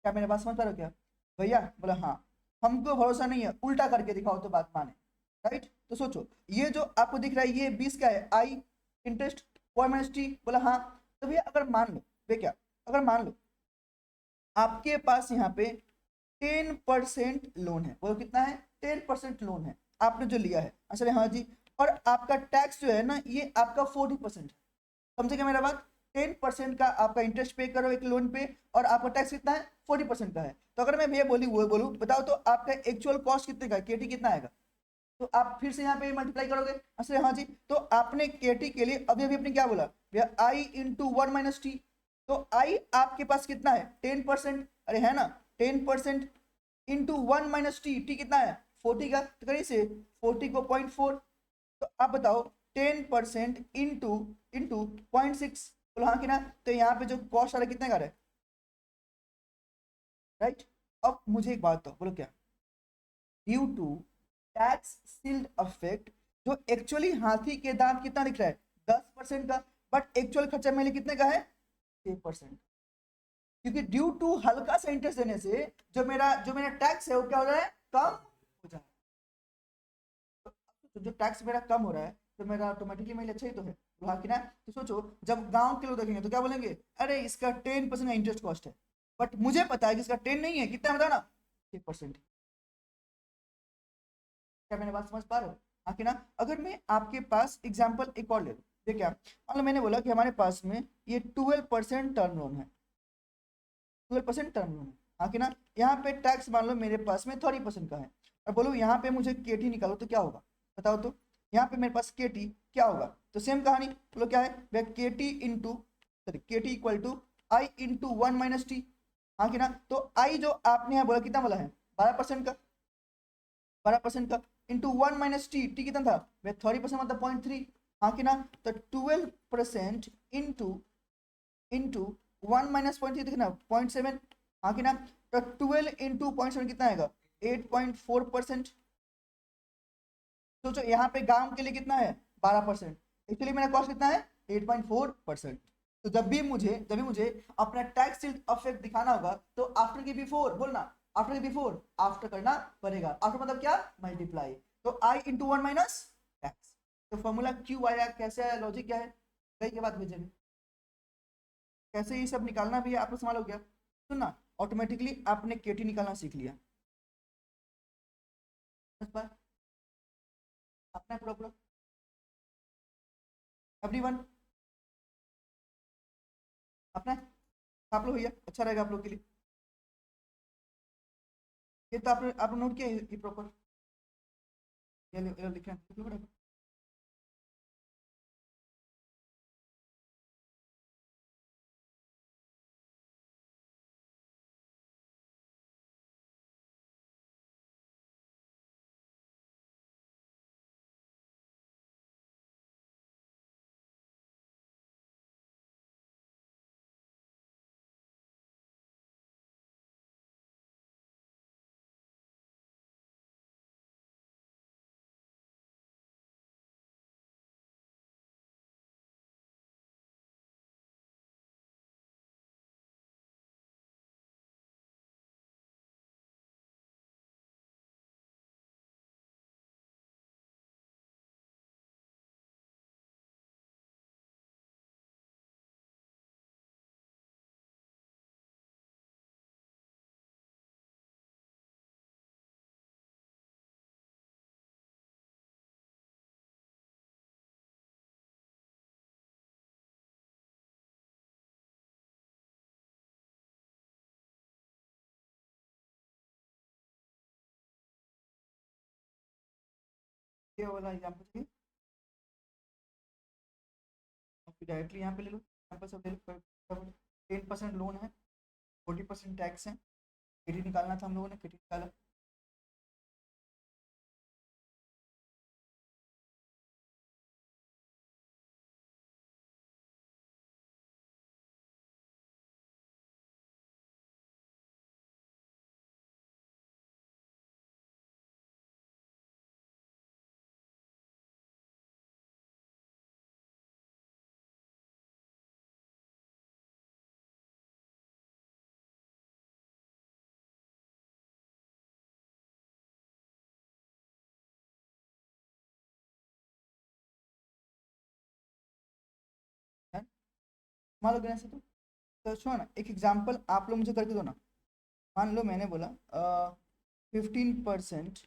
क्या मेरे बात समझ पा रहे हो क्या भैया, बोला हाँ। हमको भरोसा नहीं है, उल्टा करके दिखाओ तो बात माने। राइट, तो सोचो ये जो आपको दिख रहा है ये 20 क्या है, आई इंटरेस्ट 1 - t, बोला हाँ। तो भैया अगर मान लो, वे क्या, अगर मान लो आपके पास यहाँ पे 10% लोन है, वो कितना है 10% लोन है आपने जो लिया है, अच्छा हाँ जी। और आपका टैक्स जो है ना ये आपका 40% है, समझे क्या मेरा बात। 10% का आपका इंटरेस्ट पे करो एक लोन पे, और आपका टैक्स कितना है 40% का है। तो अगर मैं भैया बोली वो बोलूँ बताओ तो आपका एक्चुअल कॉस्ट कितने का, केटी कितना आएगा। तो आप फिर से यहाँ पे मल्टीप्लाई करोगे, अच्छा हाँ जी। तो आपने केटी के लिए अभी अभी आपने क्या बोला भैया, आई इंटू 1 - t। तो आई आपके पास कितना है 10%, अरे है ना 10% इंटू 1 - t, टी कितना है 40 का, तो करिए से 40 को 0.4। तो आप बताओ 10% इंटू इंटू 0.6, बोलो हाँ कि ना। तो यहाँ पे जो कॉस्ट आ रहा है कितने का आ रहा है, राइट। अब मुझे एक बात बताओ, बोलो क्या, due to tax shield affect, जो एक्चुअली हाथी के दांत कितना दिख रहा है 10% का, बट एक्चुअल खर्चा मेरे कितने का है 6%। क्योंकि ड्यू टू हल्का सा इंटरेस्ट देने से जो मेरा टैक्स है वो क्या हो रहा है, कम हो जा रहा है। तो जो टैक्स मेरा कम हो रहा है तो मेरा ऑटोमेटिकली मेरे लिए अच्छा ही तो है, तो हाँ कि ना। तो सोचो जब गांव के लोग देखेंगे तो क्या बोलेंगे, अरे इसका 10% का इंटरेस्ट कॉस्ट है, बट मुझे पता है कि इसका 10 नहीं है, कितना बताओ ना 6%। क्या मैंने बात समझ पा रहे हो, हाँ कि ना। अगर मैं आपके पास एग्जाम्पल एक और ले लूँ, देखिए क्या, मान लो मैंने बोला कि हमारे पास में ये 12% टर्म लोन है, 12% टर्म लोन है, हाँ कि ना। यहाँ पे टैक्स मान लो मेरे पास में 30% का है, और बोलो यहाँ पे मुझे केटी निकालो तो क्या होगा बताओ तो। यहाँ पे मेरे पास केटी क्या होगा, तो सेम कहानी, बोलो क्या है वह KT into, sorry KT equal to I into 1 - t, हाँ कि ना। तो आई जो आपने यहाँ बोला कितना बोला है 12% का, 12% का इंटू 1 - t, टी कितना था वह 30% मतलब 0.3, हाँ कि ना। तो 12% इंटू इंटू 1 - 0.3 देखना 0.7, हाँ कि ना। तो 12 इंटू 0.7 कितना आएगा 8.4%। सोचो यहाँ पे गांव के लिए कितना है 12%, एक्चुअली मेरा कॉस्ट कितना है 8.4%। तो जब भी मुझे अपना टैक्स अफेक्ट दिखाना होगा तो आफ्टर के बिफोर बोलना, आफ्टर के बिफोर आफ्टर करना पड़ेगा, आफ्टर मतलब क्या मल्टीप्लाई। तो आई इंटू 1 - टैक्स। तो फॉर्मूला क्यों आया, कैसे आया, लॉजिक क्या है, कई के बाद भेजेंगे कैसे ये सब निकालना भी है आपको संभाल हो गया। सुनना, ऑटोमेटिकली आपने केटी निकालना सीख लिया, बस बात अपना पूरा पूरा एवरीवन अपना आप लोग भैया अच्छा रहेगा आप लोग के लिए। ये तो आपने नोट किया ये प्रॉपर, ये लिखना है ये वाला एग्जाम्पल चाहिए, फिर डायरेक्टली यहाँ पे ले लो, एग्जाम्पल सब ले लो। 10% लोन है, 40% टैक्स है, केटी निकालना था हम लोगों ने, केटी निकाला। है मान लो गणेश तो सुनो ना, एक एग्जाम्पल आप लोग मुझे करके दो ना। मान लो मैंने बोला 15%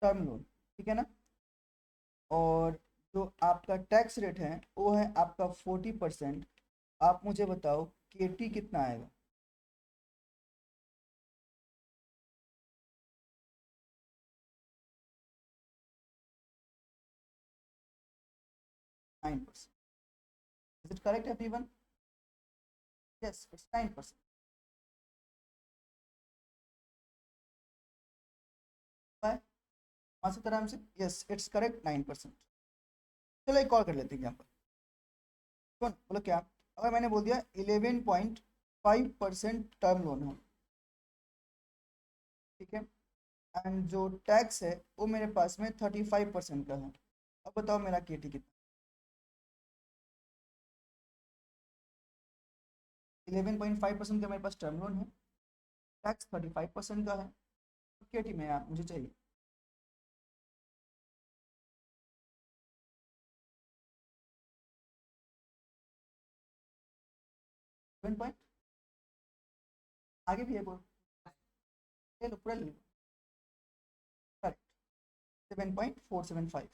टर्म लोन, ठीक है ना, और जो आपका टैक्स रेट है वो है आपका 40%। आप मुझे बताओ केटी कितना आएगा? 9%। Is it correct everyone? Yes, it's 9%। मासिक आराम से, यस इट्स करेक्ट 9%। चलो एक और कर लेते हैं यहाँ पर। कौन बोलो क्या? अगर मैंने बोल दिया 11.5% टर्म लोन है, ठीक है, एंड जो टैक्स है वो मेरे पास में 35% का है। अब बताओ मेरा केटी कितना? 11.5% का मेरे पास टर्म लोन है, टैक्स 35% का है, केटी में आप मुझे चाहिए। 7 पॉइंट, आगे भी है बोल, ले लो पूरा ले लो। करेक्ट, 7.475।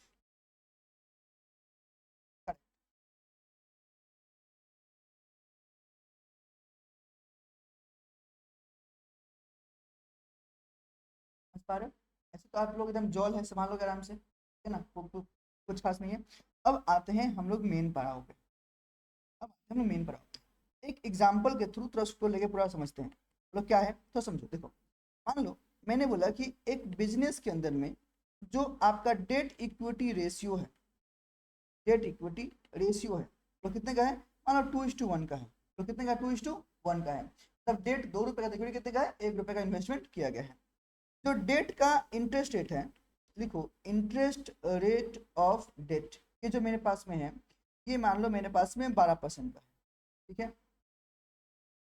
करेक्ट, समझ पा रहे हो? ऐसे तो आप लोग एकदम जॉल है, संभाल लोगे आराम से, ठीक है ना, कुछ खास नहीं है। अब आते हैं हम लोग मेन पड़ाव पे। अब आते हैं हम लोग मेन पड़ाव, एक एग्जाम्पल के थ्रू थोड़ा उसको लेके पूरा समझते हैं। मतलब क्या है तो समझो, देखो मान लो मैंने बोला कि एक बिजनेस के अंदर में जो आपका डेट इक्विटी रेशियो है, डेट इक्विटी रेशियो है तो कितने का है? मान लो 2:1 का है। तो कितने का? 2:1 का है। तब डेट 2 रुपए का, इक्विटी कितने का है? 1 रुपए का इन्वेस्टमेंट किया गया है। जो डेट का इंटरेस्ट रेट है, लिखो इंटरेस्ट रेट ऑफ डेट, ये जो मेरे पास में है ये मान लो मेरे पास में 12% का है, ठीक है।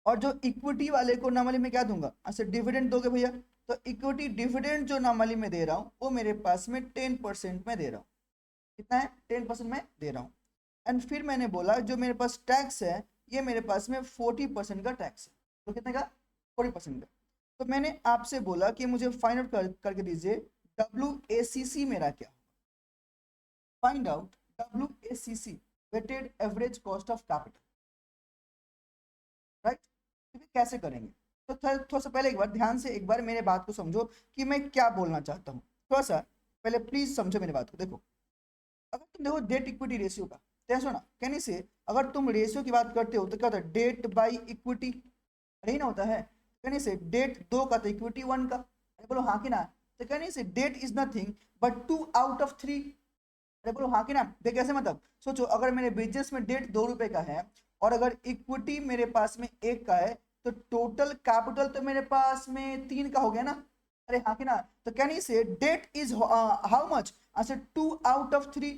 और जो इक्विटी वाले को नॉर्मली मैं क्या दूंगा? अच्छा डिविडेंड दोगे भैया, तो इक्विटी डिविडेंड जो नॉर्मली मैं दे रहा हूँ वो मेरे पास में 10% में दे रहा हूँ। कितना है? 10% में दे रहा हूँ। एंड फिर मैंने बोला जो मेरे पास टैक्स है ये मेरे पास में 40% का टैक्स है। तो कितने का? 40% का। तो मैंने आपसे बोला कि मुझे फाइंड आउट करके दीजिए WACC मेरा क्या। Find out WACC, weighted average cost of capital, right. तो कैसे करेंगे? तो थोड़ा सा पहले एक बार ध्यान से एक बार मेरे बात को समझो कि मैं क्या बोलना चाहता हूँ। थोड़ा सा पहले प्लीज समझो मेरी बात को। देखो अगर तुम देखो डेट इक्विटी रेशियो का, तो ऐसा ना कहने से अगर तुम रेशियो की बात करते हो तो क्या होता है? डेट बाई इक्विटी, यही ना होता है। कहने से डेट 2 का तो इक्विटी 1 का, अरे बोलो हाँ कि ना। तो कहने से डेट इज नथिंग बट 2/3। अरे बोलो हाँ कि ना। देख कैसे, मतलब सोचो अगर मेरे बिजनेस में डेट 2 रुपए का है और अगर इक्विटी मेरे पास में 1 का है तो टोटल कैपिटल तो मेरे पास में 3 का हो गया ना। अरे हाँ कि ना। तो कहने से डेट इज हाउ मच? अच्छा 2/3।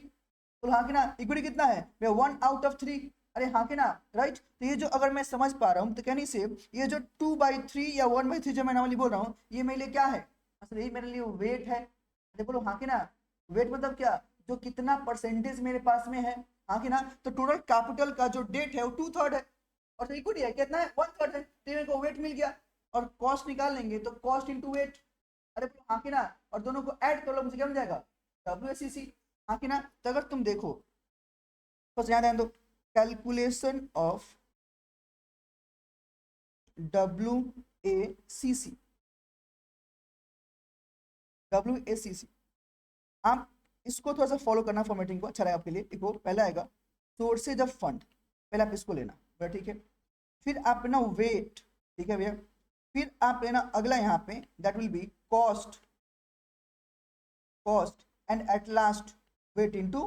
तो हाँ कि ना। इक्विटी कितना है? 1/3। अरे हाँ कि ना, राइट। तो ये जो अगर मैं समझ पा रहा हूँ तो कहने से ये जो 2/3 या 1/3 जो मैं नॉर्मली बोल रहा हूँ ये मेरे लिए क्या है? असल यही मेरे लिए वेट है। अरे बोलो हाँ कि ना। वेट मतलब क्या? जो कितना परसेंटेज मेरे पास में है, हाँ कि ना। तो टोटल कैपिटल का जो डेट है वो 2/3 है और जो इक्विटी है कितना है? 1/3 है। तो मेरे को वेट मिल गया। और कॉस्ट निकाल लेंगे तो कॉस्ट इंटू वेट। अरे हाँ कि ना। और दोनों को ऐड कर लो, मुझे क्या मिल जाएगा? WACC, हाँ कि ना। तो अगर तुम देखो तो ध्यान ध्यान दो, कैलकुलेशन ऑफ WACC, WACC। आप इसको थोड़ा सा फॉलो करना, फॉर्मेटिंग को अच्छा रहेगा आपके लिए। देखो पहला आएगा सोर्सेज ऑफ फंड, पहले आप इसको लेना बड़ा, ठीक है। फिर आप लेना वेट, ठीक है भैया। फिर आप लेना अगला यहाँ पे that will be cost, cost and at last wait into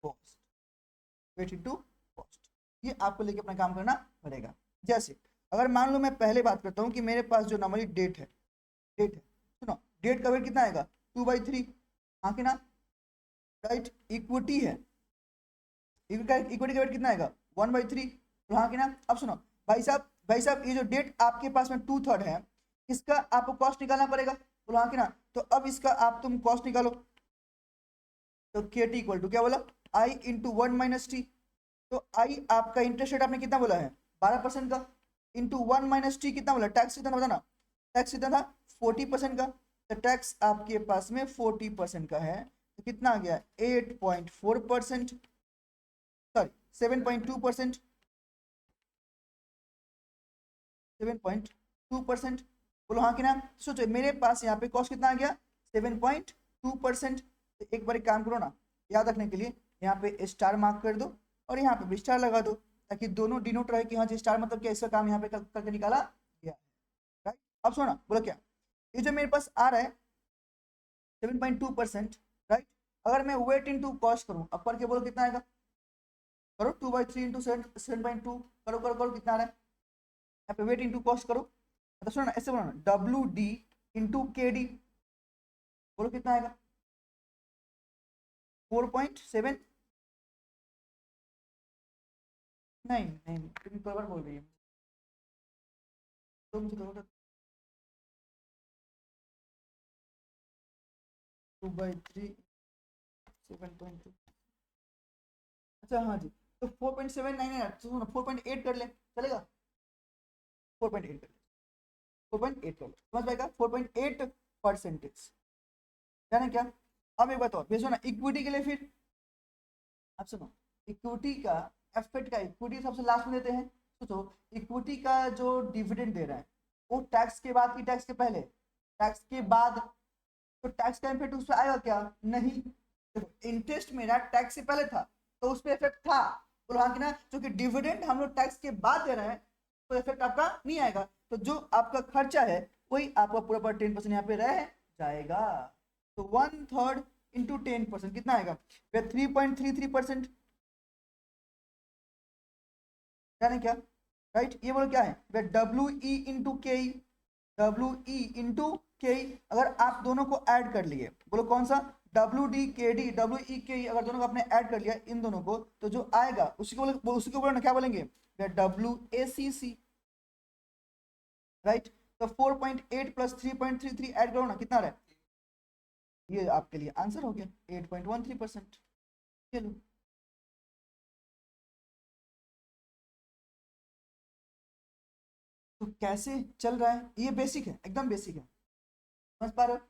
cost, weight into cost. ये आपको लेके अपना काम करना पड़ेगा। जैसे अगर मान लो मैं पहले बात करता हूँ कि मेरे पास जो नॉर्मली डेट है, डेट है, सुनो डेट का वेट कितना आएगा 2/3, हाँ कि ना, राइट। इक्विटी है, इक्विटी का वेट कितना आएगा 1/3, हाँ कि ना। अब सुनो भाई साहब, भाई साहब ये जो डेट आपके पास में 2/3 है, इसका आपको कॉस्ट निकालना पड़ेगा, बोलो हाँ कि ना। तो अब इसका आप तुम कॉस्ट निकालो, तो के टी इक्वल टू क्या बोला, आई इंटू 1 - टी। तो आई आपका इंटरेस्ट रेट आपने कितना बोला है 12% का, इंटू 1 - टी कितना बोला, टैक्स कितना बताना, टैक्स कितना था 40% का। तो टैक्स आपके पास में 40% का है, तो कितना आ गया 8.4%, सॉरी 7.2%, 7.2%, बोलो हाँ कि ना। सोचो मेरे पास यहाँ पे कॉस्ट कितना आ गया 7.2%। तो एक बार काम करो ना, याद रखने के लिए यहाँ पे स्टार मार्क कर दो और यहाँ पे भी स्टार लगा दो, ताकि दोनों डिनोट रहे कि हाँ जी स्टार मतलब क्या, इसका काम यहाँ पे करके निकाला गया, राइट। अब सुनो बोलो क्या, ये जो मेरे पास आ रहा है 7.2%, राइट। अगर मैं वेट इंटू कॉस्ट करूँ, अब करके बोलो कितना आएगा, करो 2/3 इंटू 7.2, करो करो करो कितना आ रहा है, यहाँ पे वेट इंटू कॉस्ट करो। तो सुनो ना ऐसे बोलो ना, WD इंटू KD, बोलो कितना आएगा 4.7, नहीं नहीं तुम बराबर बोल रही है, तो मुझे तो 2/3 7.2, अच्छा हाँ जी। तो 4.7 नहीं, तो सुनो 4.8 कर ले, चलेगा 4.8 कर ले, 4.8 कर ले, समझ पाएगा 4.8%, जाने क्या। अब एक बात और भेजो ना इक्विटी के लिए, फिर आप सुनो इक्विटी का एफेक्ट का, इक्विटी सबसे लास्ट में देते हैं। सोचो इक्विटी का जो डिविडेंड दे रहा है वो टैक्स के बाद की टैक्स के पहले, टैक्स के बाद, तो टैक्स का इफेक्ट उस पर आएगा क्या, नहीं। देखो इंटरेस्ट मेरा टैक्स से पहले था तो उस पर इफेक्ट था, बोलो हाँ कि ना। क्योंकि डिविडेंड हम लोग टैक्स के बाद दे रहे हैं तो इफेक्ट आपका नहीं आएगा। तो जो आपका खर्चा है वही आपका पूरा पूरा 10% यहाँ पे रह जाएगा। तो 1/3 इंटू 10% कितना आएगा 3.33%, यानी क्या, राइट। ये बोलो क्या है WE इंटू के, WE इंटू के। अगर आप दोनों को ऐड कर लिए, बोलो कौन सा, WD KD WE KE, अगर दोनों को आपने ऐड कर लिया इन दोनों को, तो जो आएगा उसी को उसी को बोलो ना क्या बोलेंगे WACC, राइट। तो 4.8 प्लस 3.33 ऐड करो ना कितना रहा, ये आपके लिए आंसर हो गया 8.13%। चलो तो कैसे चल रहा है, ये बेसिक है, एकदम बेसिक है, समझ पा रहे हो,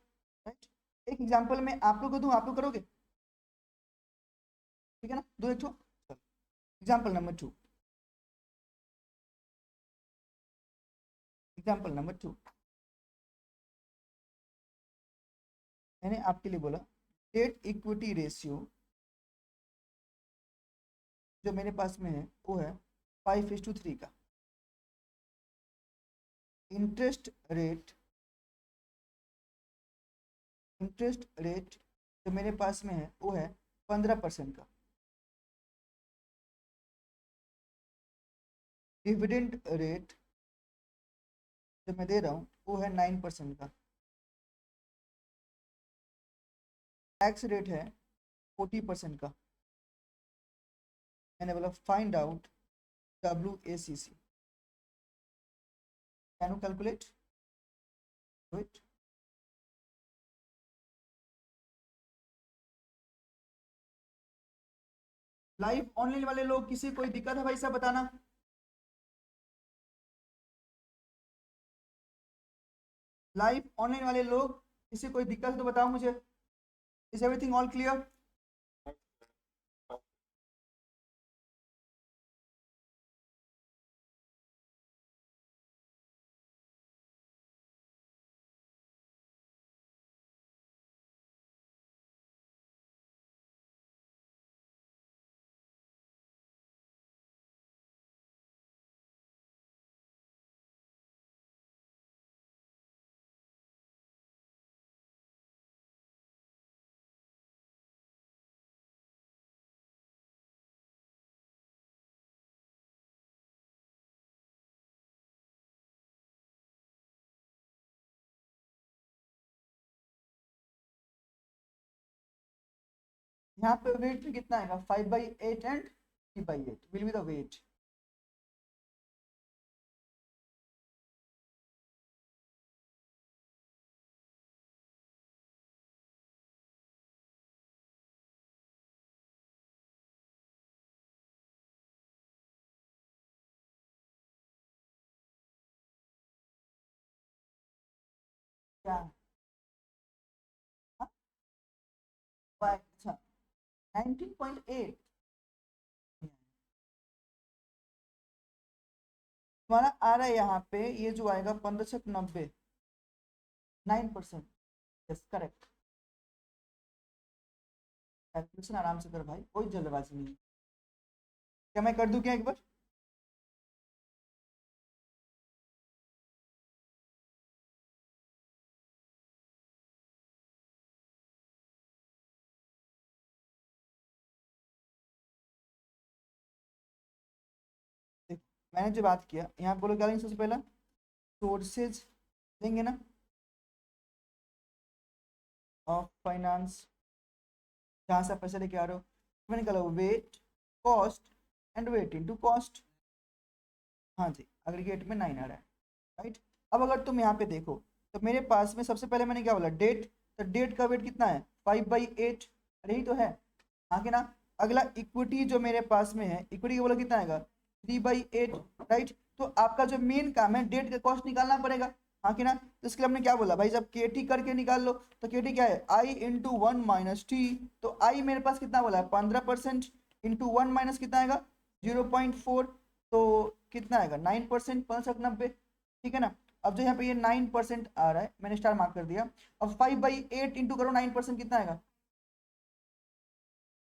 राइट। एक एग्जांपल में आप लोग को दूं, आप लोग करोगे, ठीक है ना, दो एक एग्जाम्पल नंबर 2, एग्जाम्पल नंबर 2 मैंने आपके लिए बोला डेट इक्विटी रेशियो जो मेरे पास में है वो है 5:3 का। इंटरेस्ट रेट, इंटरेस्ट रेट जो मेरे पास में है वो है 15% का। डिविडेंड रेट जो मैं दे रहा हूँ वो है 9% का। टैक्स रेट है 40% का। मैंने बोला find out WACC, can you calculate it. Live online वाले लोग किसी कोई दिक्कत है भाई साहब बताना, लाइव ऑनलाइन वाले लोग किसी कोई दिक्कत है तो बताओ मुझे, इज एवरीथिंग ऑल क्लियर। यहाँ पे वेट में कितना आएगा 5/8 and 3/8 will be the weight. क्या? हाँ, अच्छा 19.8 तुम्हारा आ रहा है यहाँ पे, ये जो आएगा 15/90, 9%। Yes correct. कैलकुलेशन आराम से कर भाई, कोई जल्दबाजी नहीं है। क्या मैं कर दूं क्या एक बार? देखो, मैंने जो बात किया यहाँ बोलो, क्या लेंगे सबसे पहला? सोर्सेज लेंगे ना ऑफ फाइनेंस, जहाँ से आप पैसे लेके आ रहे हो। मैंने निकाला weight, cost and weight into cost. हाँ जी, अग्रीगेट में 9 आ रहा है, राइट। अब अगर तुम यहाँ पे देखो तो मेरे पास में सबसे पहले मैंने क्या बोला, डेट। तो डेट का वेट कितना है 5/8, यही तो है, हाँ कि ना। अगला इक्विटी जो मेरे पास में है, इक्विटी का बोला कितना आएगा 3/8, राइट। तो आपका जो मेन काम है डेट का कॉस्ट निकालना पड़ेगा, हाँ कि ना। तो इसके लिए हमने क्या बोला भाई, जब के टी करके निकाल लो, तो के टी क्या है आई इंटू 1 - टी। तो आई मेरे पास कितना बोला है 15%, इंटू 1 - कितना आएगा 0.4, तो कितना आएगा 9%, 5/90, ठीक है ना। अब जो यहाँ पे ये 9% आ रहा है, मैंने स्टार मार्क कर दिया। अब 5/8 इंटू करो 9%, कितना आएगा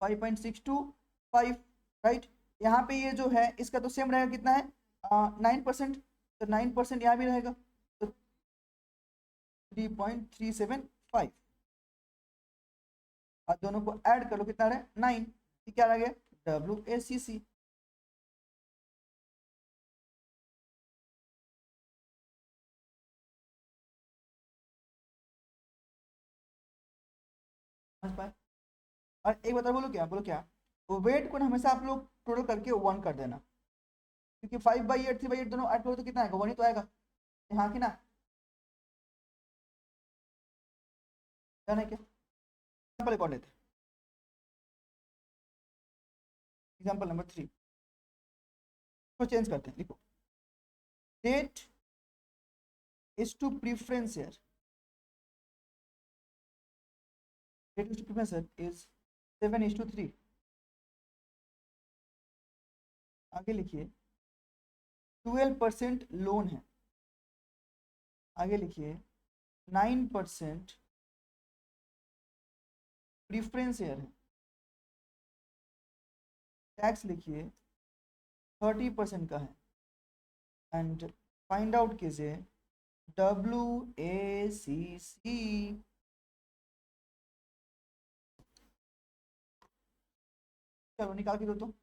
5.625, राइट। यहाँ पे ये जो है इसका तो सेम रहेगा, कितना है 9%, तो 9% यहाँ भी रहेगा, तो 3.375। और दोनों को ऐड कर लो, कितना रहे 9, क्या रह गया WACC। समझ पाए? और एक बता, बोलो क्या, बोलो क्या, वो वेट को ना हमेशा आप लोग टोटल करके 1 कर देना, क्योंकि 5/8 3/8 दोनों ऐड करो तो कितना आएगा 1 ही तो आएगा, हाँ कि ना। जाना है क्या? एग्जाम्पल एक और लेते हैं, एग्जाम्पल नंबर 3 को चेंज करते हैं, लिखो debt is to preference share, debt is to preference share is 7:3। आगे लिखिए 12% लोन है, आगे लिखिए 9% प्रीफरेंस शेयर है, टैक्स लिखिए 30% का है, एंड फाइंड आउट कीजिए WACC। चलो निकाल के दो तो।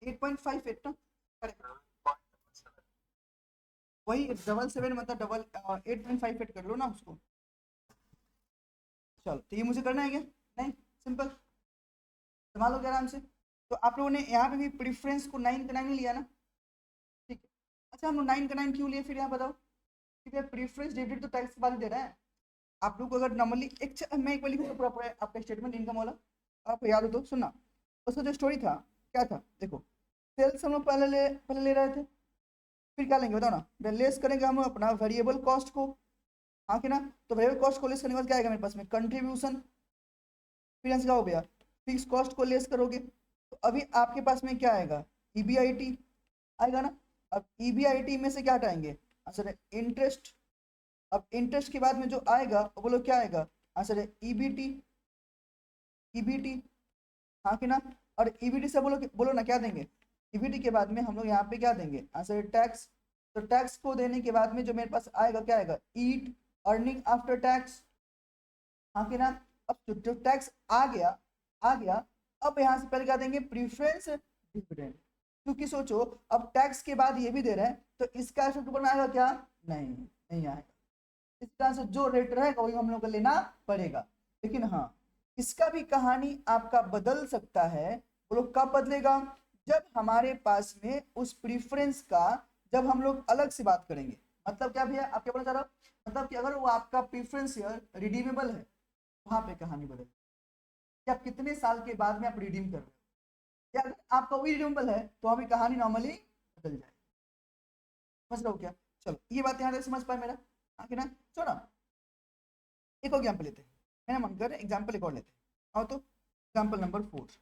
8.58 ना, करेक्ट। वही 777 मतलब डबल 8.58 कर लो ना उसको। चलो तो ये मुझे करना है क्या? नहीं, सिंपल, संभालो क्या आराम से। तो आप लोगों ने यहाँ पे भी प्रीफरेंस को 9 का 9 लिया ना, ठीक है। अच्छा हम लोग 9 का 9 क्यों लिए फिर यहाँ बताओ, क्योंकि प्रीफरेंस डिविडेंड तो टैक्स के बाद ही दे रहा है। आप लोग को अगर नॉर्मली मैं एक बार लिखूँ पूरा पूरा आपका स्टेटमेंट इनकम वाला, आपको याद हो तो सुनना। उसका जो स्टोरी था क्या था, देखो सेल्स हम लोग पहले ले रहे थे, फिर क्या लेंगे बताओ ना, लेस करेंगे हम लोग अपना वेरिएबल कॉस्ट को, हाँ कि ना। तो वेरिएबल कॉस्ट को लेस करने के बाद क्या आएगा मेरे पास में, कंट्रीब्यूशन। फिर क्या हो गया, फिक्स कॉस्ट को लेस करोगे तो अभी आपके पास में क्या आएगा, ईबीआईटी आएगा ना। अब ईबीआईटी में से क्या हटाएंगे, आंसर है इंटरेस्ट। अब इंटरेस्ट के बाद में जो आएगा वो बोलो क्या आएगा, आंसर है ईबीटी, ईबीटी, हाँ कि ना। और ईबीटी से बोलो बोलो ना क्या देंगे, ईबीटी के बाद में हम लोग यहाँ पे क्या देंगे, आंसर है टैक्स। तो टैक्स को देने के बाद में जो मेरे पास आएगा क्या आएगा, ईट, अर्निंग आफ्टर टैक्स, हाँ कि ना। अब जो टैक्स आ गया, अब यहाँ से पहले क्या देंगे, प्रीफरेंस डिविडेंड। क्योंकि सोचो अब टैक्स के बाद ये भी दे रहे हैं तो इसका इफेक्ट ऊपर में आएगा क्या, नहीं नहीं आएगा। इस तरह से जो रेट रहेगा वही हम लोग को लेना पड़ेगा। लेकिन हाँ, इसका भी कहानी आपका बदल सकता है। वो लोग कब बदलेगा, जब हमारे पास में उस प्रीफरेंस का, जब हम लोग अलग से बात करेंगे। मतलब क्या भैया आप क्या बोलना चाह रहे हो, मतलब कि अगर वो आपका प्रीफरेंस रिडीमेबल है, वहां पे कहानी बदल, कि आप कितने साल के बाद में आप रिडीम कर रहे हो, या अगर आपका वही रिडीमेबल है तो अभी कहानी नॉर्मली बदल जाए। समझ रहे हो क्या? चलो ये बात यहाँ तक समझ पाए मेरा, आगे ना। चलो ना एक और एग्जाम्पल लेते हैं, मेरा मन कर एग्जाम्पल एक और लेते हैं। आओ तो एग्जाम्पल नंबर 4,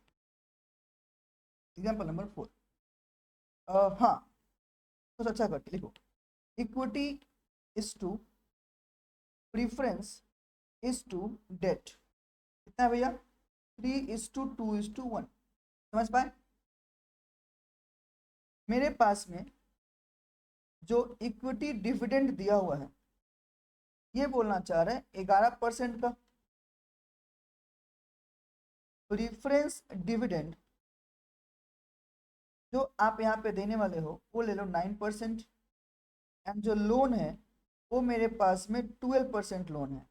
एग्जाम्पल नंबर 4। हाँ, कुछ अच्छा करके लिखो, equity is to preference is to debt, कितना है भैया, 3:2:1। समझ पाए? मेरे पास में जो इक्विटी डिविडेंड दिया हुआ है, ये बोलना चाह रहे हैं 11% का, प्रीफरेंस डिविडेंड जो आप यहाँ पे देने वाले हो वो ले लो 9%, एंड जो लोन है वो मेरे पास में 12% लोन है,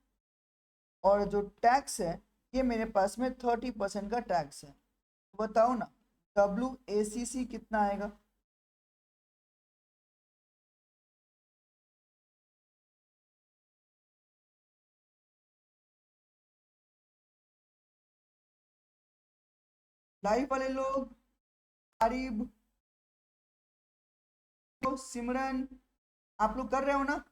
और जो टैक्स है ये मेरे पास में 30% का टैक्स है। तो बताओ ना WACC कितना आएगा। लाइव वाले लोग, आरिब, तो सिमरन, आप लोग कर रहे हो ना?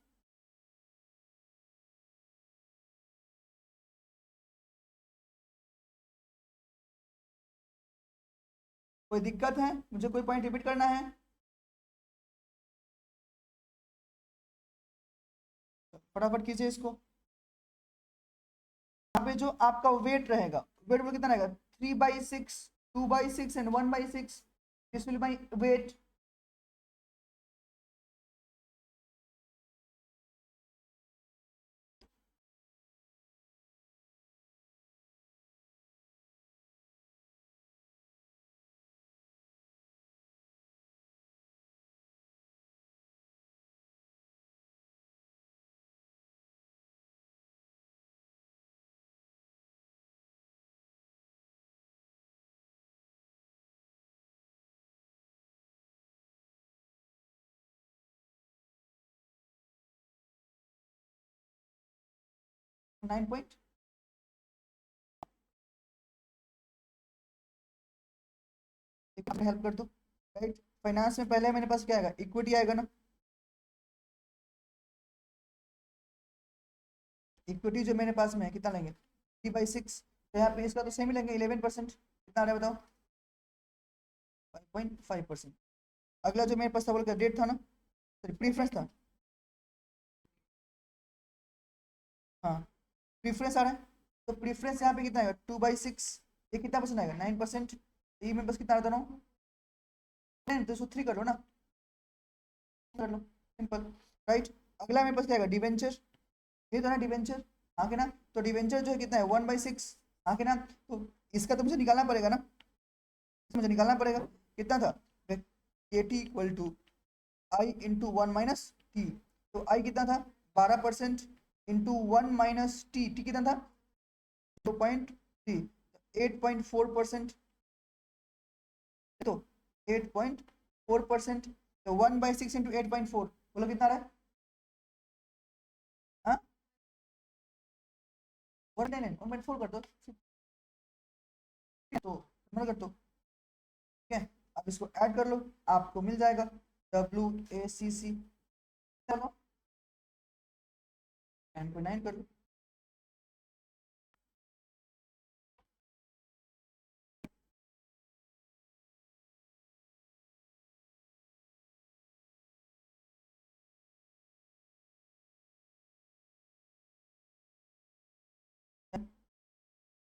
कोई दिक्कत है, मुझे कोई पॉइंट रिपीट करना है? फटाफट कीजिए इसको। यहाँ पे जो आपका वेट रहेगा, वेट वो कितना रहेगा, 3/6, 2/6 and 1/6, this will my weight. Nine point, help कर दो, राइट। फाइनेंस में पहले मेरे पास क्या आएगा, इक्विटी आएगा ना। इक्विटी जो मेरे पास में है कितना लेंगे, 3/6। तो यहाँ पे इसका तो सेम ही लेंगे 11%, कितना आ रहा है बताओ, 5.5%। अगला जो मेरे पास था बोल डेट था ना, सॉरी प्रीफरेंस था, हाँ प्रीफरेंस आ रहा है। तो प्रीफरेंस यहाँ पे कितना आएगा, 2/6, ये कितना परसेंट आएगा, 9%। ये मेरे पास कितना आता ना, 9 तो 3 कर लो ना, कर लो सिंपल। राइट। अगला मेरे पास क्या है, डिवेंचर, ये तो ना डिवेंचर, हाँ के ना। तो डिवेंचर जो है कितना है, 1/6, हाँ के ना। तो इसका तो मुझे निकालना पड़ेगा ना, मुझे निकालना पड़ेगा, कितना था, K T equal to I into 1 - T. तो आई कितना था, 12% इंटू 1 - टी, टी कितना था 2.3, 8.4%। तो 8.4%, तो 1/6 इंटू 8.4, बोलो कितना रहा है, हाँ 1.4 कर दो, तो मैं कर दो, ठीक है। अब इसको ऐड कर लो, आपको मिल जाएगा WACC, चलो 9.9 कर लो।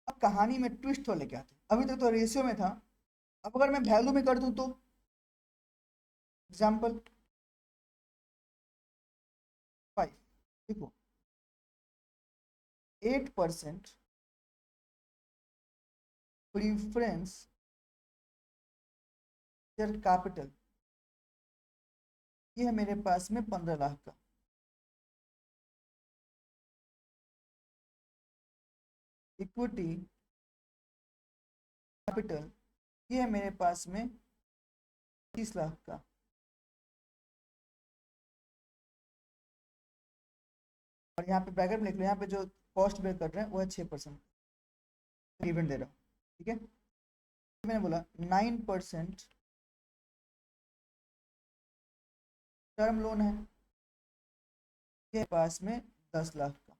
अब कहानी में ट्विस्ट हो लेके आते हैं, अभी तक तो रेशियो में था, अब अगर मैं वैल्यू में कर दूं तो, एग्जाम्पल 5, देखो 8% प्रीफरेंस शेयर कैपिटल, ये है मेरे पास में 15 लाख का। इक्विटी कैपिटल, ये है मेरे पास में 30 लाख का। और यहाँ पे ब्रैकेट में लिख लो, यहाँ पे जो कॉस्ट बेयर कर रहे हैं वो है 6%, इवेंट दे रहा हूँ, ठीक है। मैंने बोला 9% टर्म लोन है, ये पास में 10 लाख का।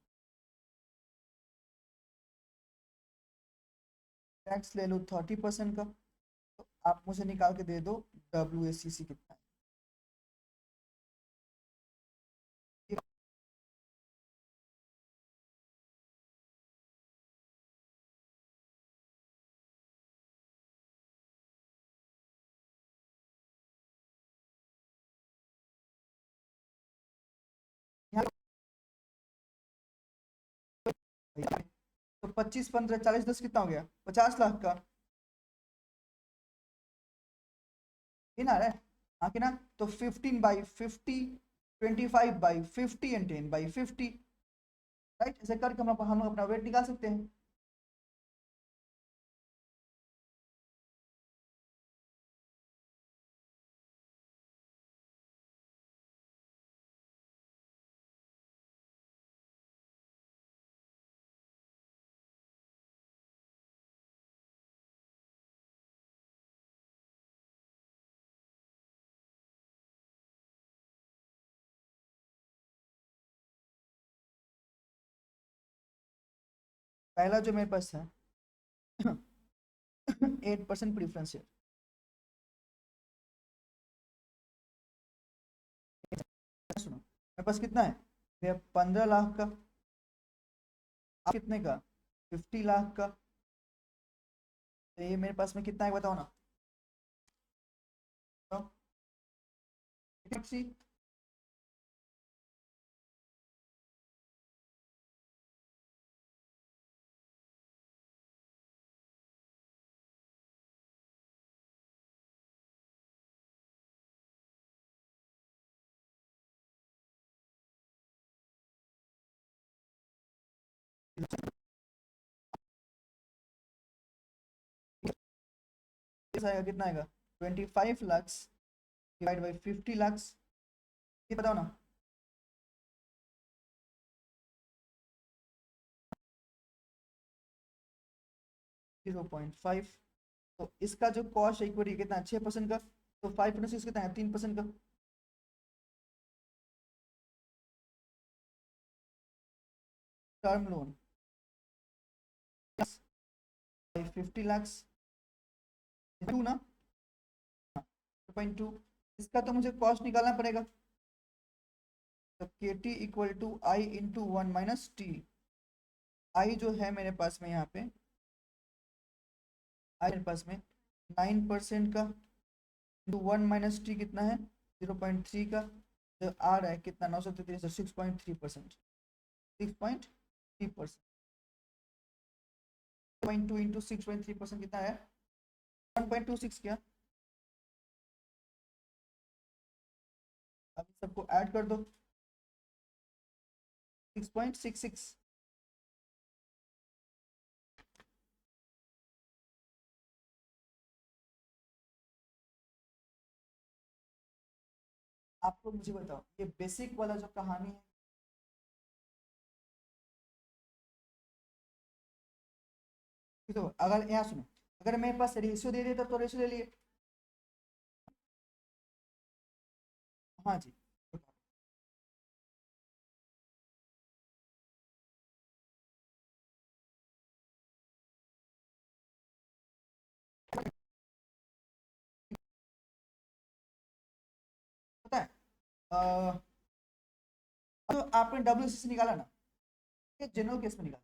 टैक्स ले लो 30% का, तो आप मुझे निकाल के दे दो WACC कितना है। तो 25, 15, 40, 10 कितना हो गया, 50 लाख का, ये ना आ रहा है, हाँ कि ना। तो 15/50, 25/50 एंड 10/50, राइट। ऐसे करके हम लोग अपना वेट निकाल सकते हैं। पहला जो मेरे पास है 8% प्रीफरेंस शेयर, सुनो मेरे पास कितना है भैया, 15 लाख का, आप कितने का, 50 लाख का। तो ये मेरे पास में कितना है बताओ ना, तो कितना आएगा, 25 लाख डिवाइड बाई 50 लाख, ये बताओ ना। 0.5, तो इसका जो कॉस्ट इक्विटी कितना है 6% का, तो 5% कितना है 3% का। टर्म लोन 50 लाख, टू ना, 2.2, इसका तो मुझे कॉस्ट निकालना पड़ेगा। तो K T equal to I into 1 - T. I जो है मेरे पास में यहाँ पे, आई मेरे पास में 9% का, इंटू 1 - टी कितना है 0.3 का, तो आ रहा है कितना, 933, 6.3%, 6.3%, 0.2 इंटू 6.3% कितना है, 1.26 क्या, अब सबको ऐड कर दो, 6.66। आपको मुझे बताओ ये बेसिक वाला जो कहानी है, तो अगर यहाँ सुनो, अगर मेरे पास रेशियो दे देता तो रेशियो ले लिए। हाँ जी, पता है तो आपने डब्ल्यू निकाला ना, ये जनरल केस में निकाला,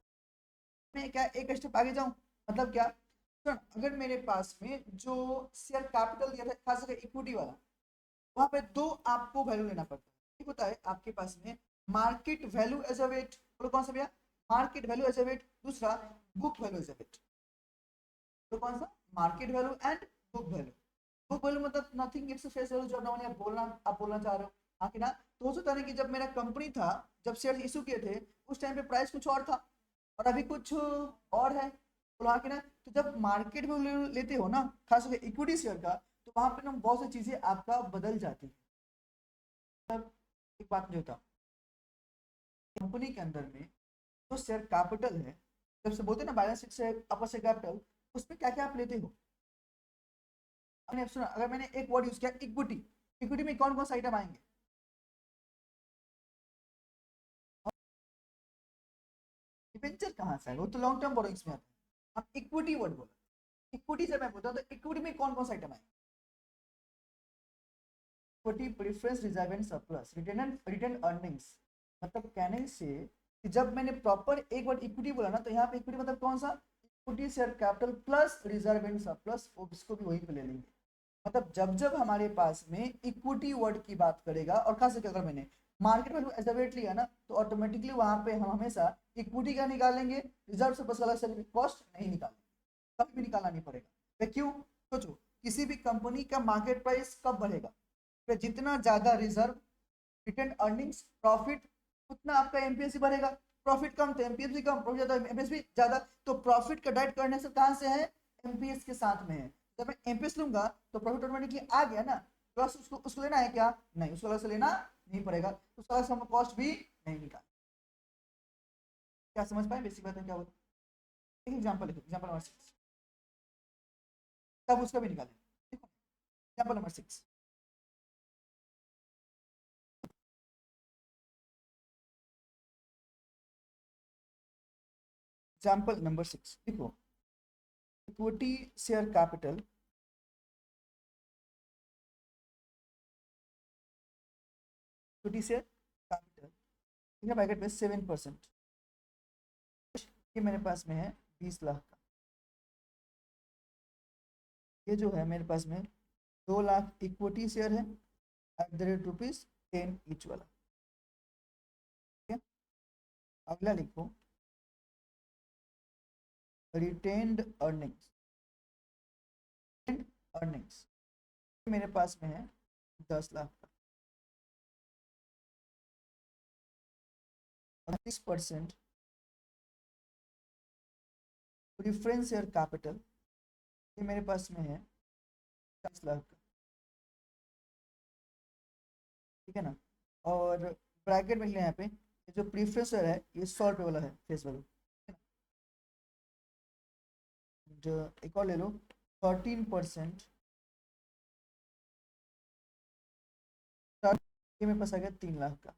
मैं क्या एक स्टेप आगे जाऊं, मतलब क्या, सुन, अगर मेरे पास में जो शेयर कैपिटल दिया था खास करके इक्विटी वाला, वहां पे दो आपको वैल्यू लेना पड़ता है, ठीक होता है आपके पास में, market value as a weight, बोलो कौन सा भैया, market value as a weight, दूसरा book value as a weight, तो कौन सा, market value and book value. Book value मतलब नथिंग इट्स फेस वैल्यू, जो नॉर्मली आप बोलना चाह रहे हो, हाँ कि ना। तो हो सकता है कि जब मेरा कंपनी था, जब शेयर इशू किए थे, उस टाइम पे प्राइस कुछ और था और अभी कुछ और है, तो हाँ कि ना। तो जब मार्केट वैल्यू लेते हो ना, खास करके इक्विटी शेयर का, तो वहां पे ना बहुत सी चीजें आपका बदल जाती है। तब एक बात मुझे बताओ, कंपनी के अंदर में जो शेयर कैपिटल है, जब से बोलते हैं ना बैलेंस शीट से आपका शेयर कैपिटल, उसमें क्या क्या आप लेते हो, आपने सुना, अगर मैंने एक वर्ड यूज किया इक्विटी, इक्विटी में कौन कौन सा आइटम आएंगे, डिबेंचर कहाँ से है, वो तो लॉन्ग टर्म बोरोइंग्स में आता है, आप इक्विटी वर्ड बोला, इक्विटी जब मैं बोलता हूँ तो इक्विटी में कौन कौन सा आइटम आएंगे, equity preference reserve and surplus, retained earnings, मतलब कहने से कि जब मैंने प्रॉपर एक बार इक्विटी बोला ना, तो यहाँ पे इक्विटी मतलब कौन सा, equity share capital plus reserve and surplus, इसको भी वही पे ले लेंगे। मतलब जब जब हमारे पास में इक्विटी वर्ड की बात करेगा, और खास करके अगर मैंने मार्केट वैल्यू एज वेट लिया ना, तो ऑटोमेटिकली वहां पे हम हमेशा इक्विटी का निकालेंगे, रिजर्व से बस अलग से कॉस्ट नहीं निकालेंगे, कभी भी निकालना नहीं पड़ेगा। तो क्यों, सोचो, किसी भी कंपनी का मार्केट प्राइस कब बढ़ेगा, तो जितना ज्यादा रिजर्व, रिटेन अर्निंग्स, प्रॉफिट, उतना आपका एमपीएस बढ़ेगा, प्रॉफिट कम तो एमपीएस भी कम, प्रॉफिट ज्यादा एमपीएस भी ज्यादा, तो प्रॉफिट का डाइट करने से कहां से है, एमपीएस के साथ में है। जब मैं एमपीएस लूंगा तो प्रॉफिट ऑटोमेटिकली आ गया ना, प्लस उसको उसको लेना है क्या, नहीं, उसको अलग से लेना नहीं पड़ेगा, तो उसका अलग से हम कॉस्ट भी नहीं निकाल। क्या समझ पाए बेसिक बात है क्या बोलते, एक एग्जांपल लिखो, एग्जांपल नंबर 6, तब उसका भी निकालें, एग्जांपल नंबर 6, एग्जांपल नंबर 6 देखो, equity share capital, equity share capital bracket में 7%, ये मेरे पास में है 20 लाख का, ये जो है मेरे पास में 2 लाख इक्विटी शेयर है एट द रेट ₹10 ईच वाला, ठीक है। अगला लिखो, रिटेन्ड अर्निंग्स, अर्निंग्स मेरे पास में है 10 लाख का, 30% प्रिफरेंस शेयर कैपिटल, ये मेरे पास में है 50 लाख का, ठीक है ना। और ब्रैकेट में यहाँ पे ये जो प्रीफरेंस शेयर है ये 100 रुपये वाला है फेस वैल्यू, जो एक और ले लो 13%, ये मेरे पास आ गया 3 लाख का है।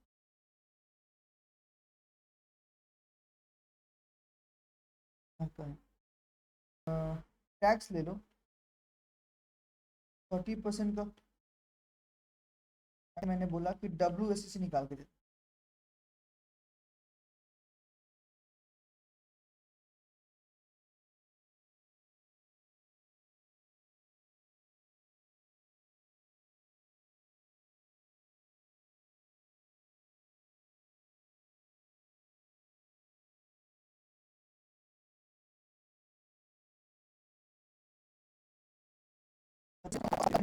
टैक्स ले लो 30% का, मैंने बोला कि WSC से निकाल के दे,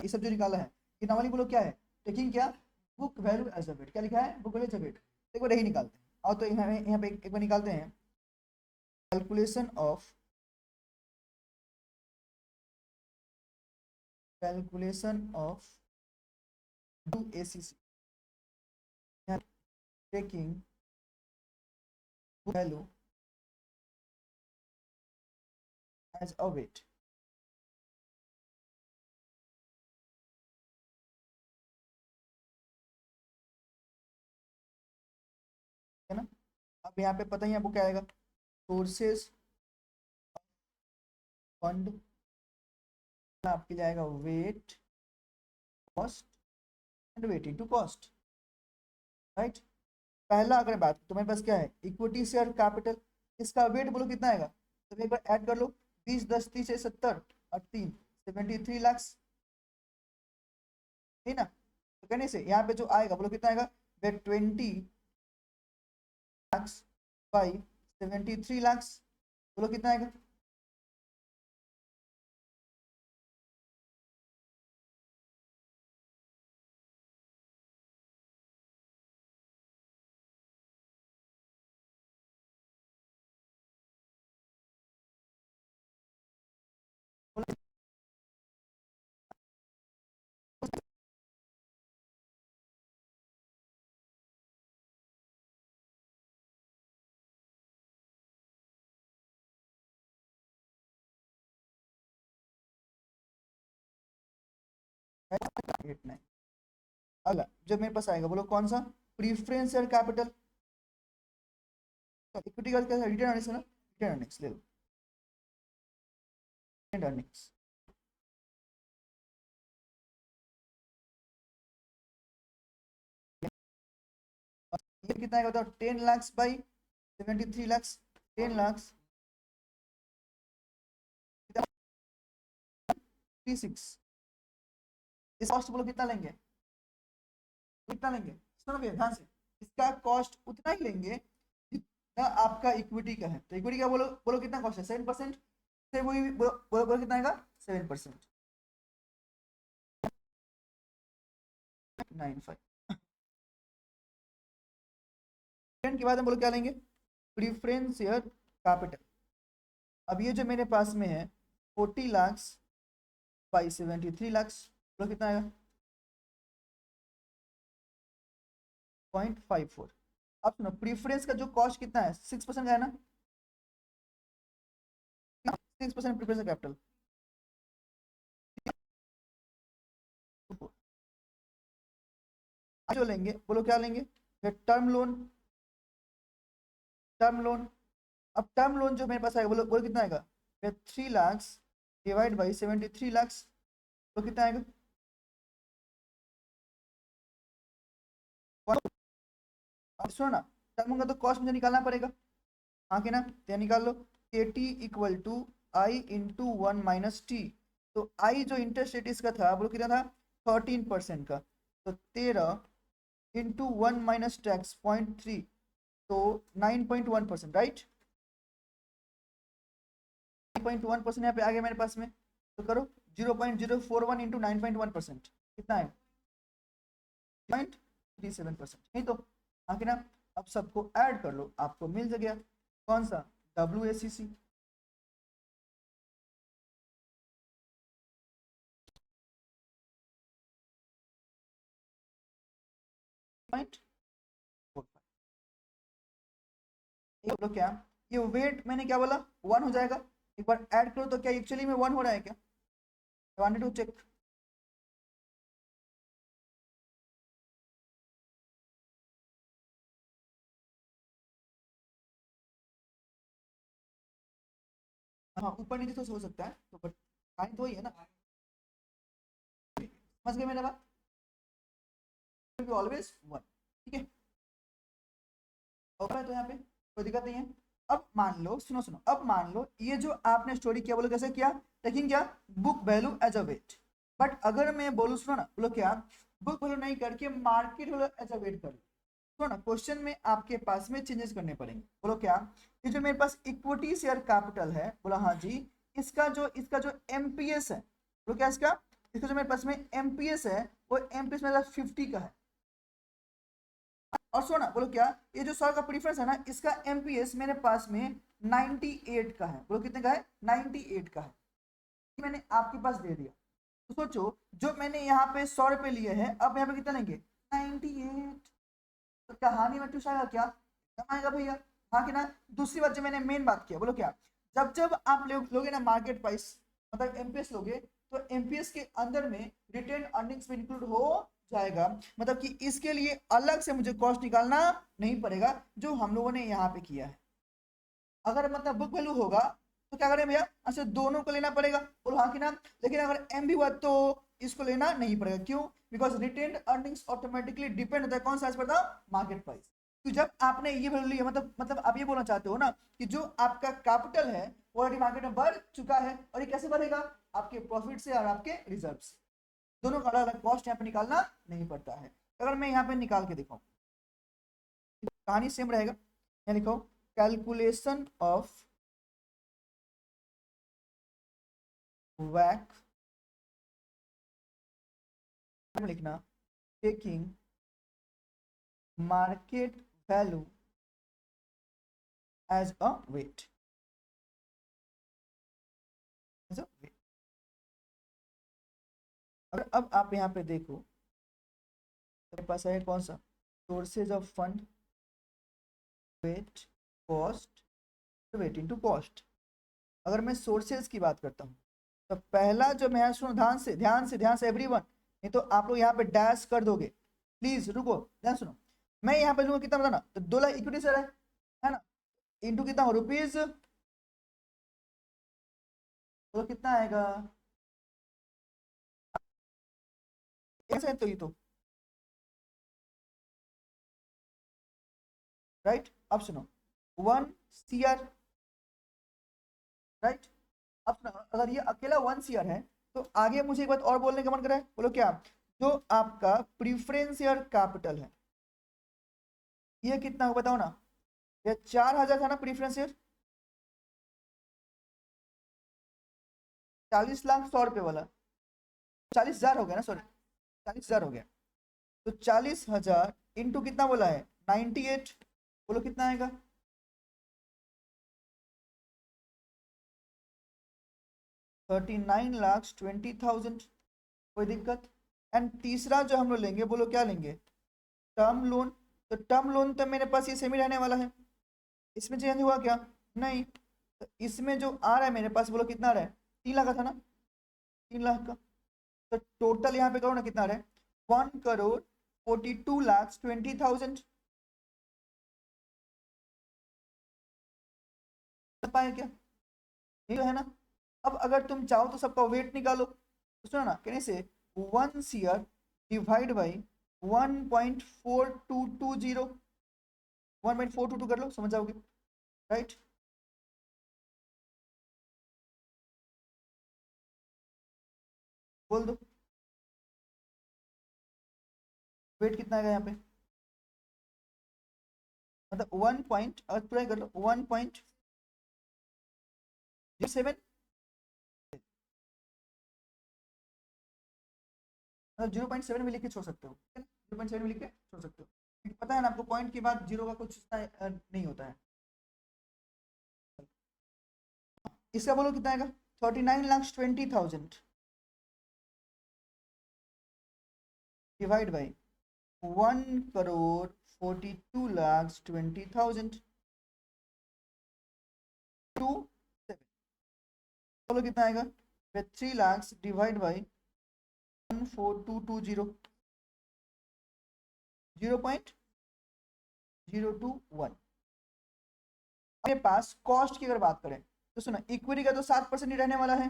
ये सब जो निकाला है ये नॉर्मली बोलो क्या है, टेकिंग क्या, book value as a weight, क्या लिखा है, book value as a weight. एक बार यही निकालते हैं, और तो यहाँ पे एक बार निकालते हैं calculation of do ACC taking value as a weight। है ना। अब यहाँ पे पता ही आपको क्या आएगा, सोर्सेस फंड आपके जाएगा weight cost and weight into cost, right. पहला अगर बात तो मेरे पास क्या है, इक्विटी शेयर कैपिटल, इसका वेट बोलो कितना आएगा, तो एक बार ऐड कर लो, 20 10 30 से 70 और 3 73 लाख, ठीक ना। तो कहने से यहाँ पे जो आएगा बोलो कितना आएगा, वेट 20 लाख बाई 73 लाख, बोलो कितना आएगा, अगला जो मेरे पास आएगा बोलो कौन सा, प्रीफरेंस शेयर कैपिटल, तो इक्विटी का क्या है, रिटर्न अर्निंग्स है ना, रिटर्न अर्निंग्स ले लो, रिटर्न अर्निंग्स, ये कितना आएगा बताओ, 10 लाख बाई 73 लाख, 10 लाख 36, इस कॉस्ट बोलो कितना लेंगे, कितना लेंगे, सुनो भैया ध्यान से, इसका कॉस्ट उतना ही लेंगे जितना आपका इक्विटी का है। तो इक्विटी का बोलो बोलो कितना कॉस्ट है, 7%, से वही बोलो बोलो बोलो कितना आएगा, 7%, 95। के बाद हम बोलो क्या लेंगे, प्रीफरेंस शेयर कैपिटल। अब ये जो मेरे पास में है 40 लाख बाई 73 लाख, बोलो कितना आएगा, 0.54। अब सुनो प्रीफरेंस का जो कॉस्ट कितना है, 6% का है ना, 6% प्रीफरेंस कैपिटल, जो लेंगे बोलो क्या लेंगे, टर्म लोन, टर्म लोन। अब टर्म लोन जो मेरे पास आएगा बोलो बोलो कितना आएगा, 3 लाख डिवाइड बाई 73 लाख, तो कितना आएगा, अब सुनो ना, टर्म का तो कॉस्ट मुझे निकालना पड़ेगा, हाँ कि ना, तो निकाल लो, K T equal to I into 1 minus T. तो आई जो इंटरेस्ट रेट इसका था बोलो कितना था, 13% का, तो 13 इंटू 1 माइनस टैक्स 0.3, तो 9.1%, राइट, 9.1% यहाँ पे आ गया मेरे पास में, तो करो 0.041 इंटू 9.1%, कितना है 0.37%, नहीं तो हाँ कि ना। अब सबको ऐड कर लो, आपको मिल गया कौन सा, WACC। बोलो क्या, ये वेट मैंने क्या बोला 1 हो जाएगा, एक बार ऐड करो तो क्या एक्चुअली में 1 हो रहा है क्या, आई वांटेड टू चेक। हाँ ऊपर नीचे तो हो सकता है, तो बट साइन तो वही है ना, समझ गए मेरा बात, ऑलवेज 1, ठीक है, ओके, तो यहाँ पे कोई दिक्कत नहीं है। अब मान लो सुनो सुनो, अब मान लो ये जो आपने स्टोरी किया बोलो कैसे किया, लेकिन क्या, book value as a weight, but अगर मैं बोलूँ सुनो ना, बोलो क्या, बुक वैल्यू नहीं करके market value as a weight कर लो, सुनो ना, क्वेश्चन में आपके पास में चेंजेस करने पड़ेंगे, बोलो क्या, ये जो मेरे पास इक्विटी शेयर कैपिटल है, बोला हाँ जी, इसका जो एमपीएस है, बोलो क्या, इसका इसका जो मेरे पास में एमपीएस है वो एमपीएस मेरा 50 का है। और सुनो ना, बोलो क्या, ये जो 100 का प्रीफरेंस है ना, इसका एमपीएस मेरे पास में 98 का है। बोलो कितने का है? 98 का है। मैंने आपके पास दे दिया, तो सोचो जो मैंने यहाँ पे 100 रुपए लिए हैं, अब यहाँ पे कितना लेंगे? 98। तो कहानी में ट्विस्ट आएगा क्या? कम आएगा भैया, हाँ कि ना। दूसरी बात जो मैंने मेन बात किया, बोलो क्या, जब जब आप लोगे ना मार्केट प्राइस, मतलब एमपीएस लोगे, तो एमपीएस के अंदर में रिटेन अर्निंग्स में इंक्लूड हो जाएगा। मतलब कि इसके लिए अलग से मुझे कॉस्ट निकालना नहीं पड़ेगा, जो हम लोगों ने यहाँ पे किया है। अगर मतलब बुक वैल्यू होगा तो क्या करें भैया? अच्छा, दोनों को लेना पड़ेगा, और हाँ कि ना। लेकिन अगर एम भी हुआ तो इसको लेना नहीं पड़ेगा। क्यों? Because retained earnings automatically depend होता है कौन सा पर मार्केट प्राइस। तो जब आपने ये वैल्यू लिया, मतलब आप ये बोलना चाहते हो ना कि जो आपका कैपिटल है वो ऑलरेडी मार्केट में बढ़ चुका है, और ये कैसे बढ़ेगा? आपके प्रॉफिट से और आपके रिजर्व से। दोनों का अलग अलग कॉस्ट यहाँ पे निकालना नहीं पड़ता है। अगर मैं यहाँ पे निकाल के दिखाऊं, कहानी सेम रहेगा। यहाँ लिखो कैलकुलेशन ऑफ वैक, लिखना taking market value as a weight, as a weight. अगर अब आप यहाँ पे देखो, मेरे पास है कौन सा? Sources of fund, weight, cost, weight into cost. अगर मैं सोर्सेज की बात करता हूँ, तो पहला जो मैं, सुनो ध्यान से, ध्यान से, ध्यान से एवरीवन, नहीं तो आप लोग यहाँ पे डैश कर दोगे। प्लीज रुको, ध्यान सुनो। मैं यहाँ पे लूंगा कितना बताना, तो 2 लाख इक्विटी सर है ना, इंटू कितना हो रुपीज, तो कितना आएगा? ऐसा है तो ये तो राइट। अब सुनो, 1 CR, राइट। अब सुनो, अगर ये अकेला 1 CR है, तो आगे मुझे एक बात और बोलने का मन कर रहा है। बोलो क्या? जो आपका प्रीफरेंस शेयर कैपिटल है, ये कितना हो बताओ ना। ये 4,000 था ना प्रीफरेंस शेयर, 40,00,100 रुपये वाला, 40,000 हो गया ना, सॉरी 40,000 हो गया। तो 40,000 इंटू कितना बोला है? 98। बोलो कितना आएगा? 39,20,000। कोई दिक्कत? एंड तीसरा जो हम लोग लेंगे, बोलो क्या लेंगे? Term loan. तो टर्म लोन तो मेरे पास ये सेम ही रहने वाला है, इसमें चेंज हुआ क्या? नहीं। तो इसमें जो आ रहा है मेरे पास, बोलो कितना आ रहा है? 3 लाख का था ना, 3 लाख का। तो टोटल यहाँ पे करो ना कितना आ रहा है? 1,42,20,000। पाए क्या? ये है ना। अब अगर तुम चाहो तो सबका वेट निकालो, तो सुनो ना, कहने से 1 CR डिवाइड बाई 1.4220, 1.422 कर लो, समझ जाओगे, राइट। बोल दो वेट कितना आएगा यहाँ पे, मतलब 1 पॉइंट, अगर पूरा कर लो 1.07, मतलब 0.7 में लिख के छोड़ सकते हो, 0.7 में लिख के छोड़ सकते हो, क्योंकि पता है ना आपको पॉइंट के बाद जीरो का कुछ नहीं होता है। इसका बोलो कितना आएगा? 39,20,000 डिवाइड बाई 1,42,20,000 टू 7। बोलो कितना आएगा? 3 लाख डिवाइड बाई 14220, 0.021। अपने पास कॉस्ट की अगर बात करें, तो सुनो, इक्विटी का तो 7% ही रहने वाला है,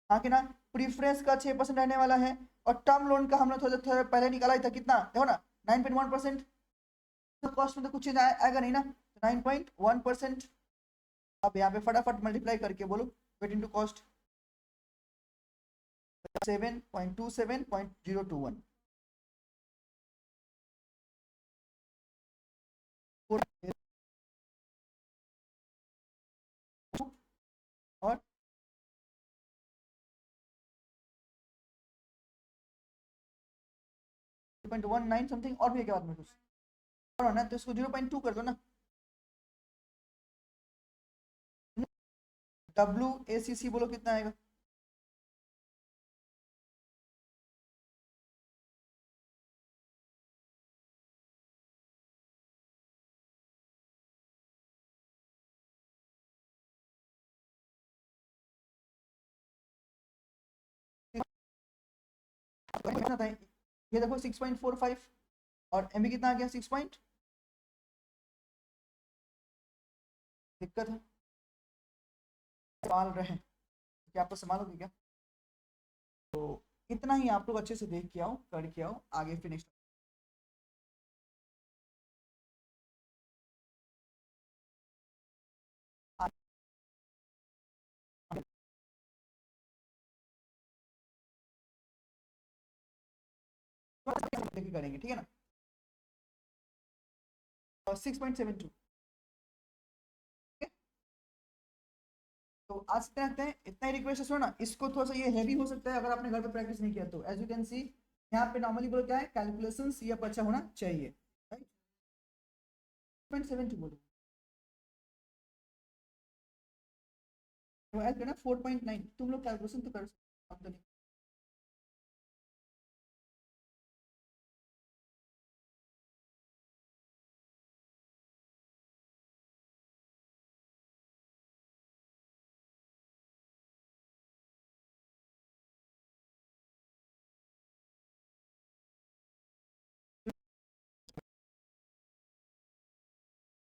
हाँ कि ना। प्रीफरेंस का 6% रहने वाला है, और टर्म लोन का हम लोग थोड़ा थोड़ा पहले निकाला ही था, कितना देखो ना, 9.1%। तो कॉस्ट में तो कुछ आएगा नहीं ना, 9.1%। अब यहाँ पे फटाफट मल्टीप्लाई करके बोलो वेट इंटू कॉस्ट, 7.27.021। और 0.19 समथिंग, और भी है क्या बाद में कुछ और ना, तो इसको 0.2 कर दो ना। WACC बोलो कितना आएगा? कितना था ये? देखो 6.45, और MB कितना आ गया? 6 पॉइंट। दिक्कत है, सवाल रहे क्या आपको संभालोगे क्या? तो इतना ही आप लोग अच्छे से देख के आओ, कर के आओ, आगे फिनिश करेंगे, ठीक है ना? 6.72। तो आज इतना रखते हैं, इतना ही रिक्वेस्ट है ना। इसको थोड़ा सा ये हैवी हो सकता है अगर आपने घर पे प्रैक्टिस नहीं किया तो। एज यू कैन सी यहाँ पे नॉर्मली बोलो क्या है, कैलकुलेशंस ये अच्छा होना चाहिए, राइट? 0.72 बोलो, तो ऐड करना 4.9। तुम लोग कैलकुलेशन तो कर सकते हो, हम तो नहीं।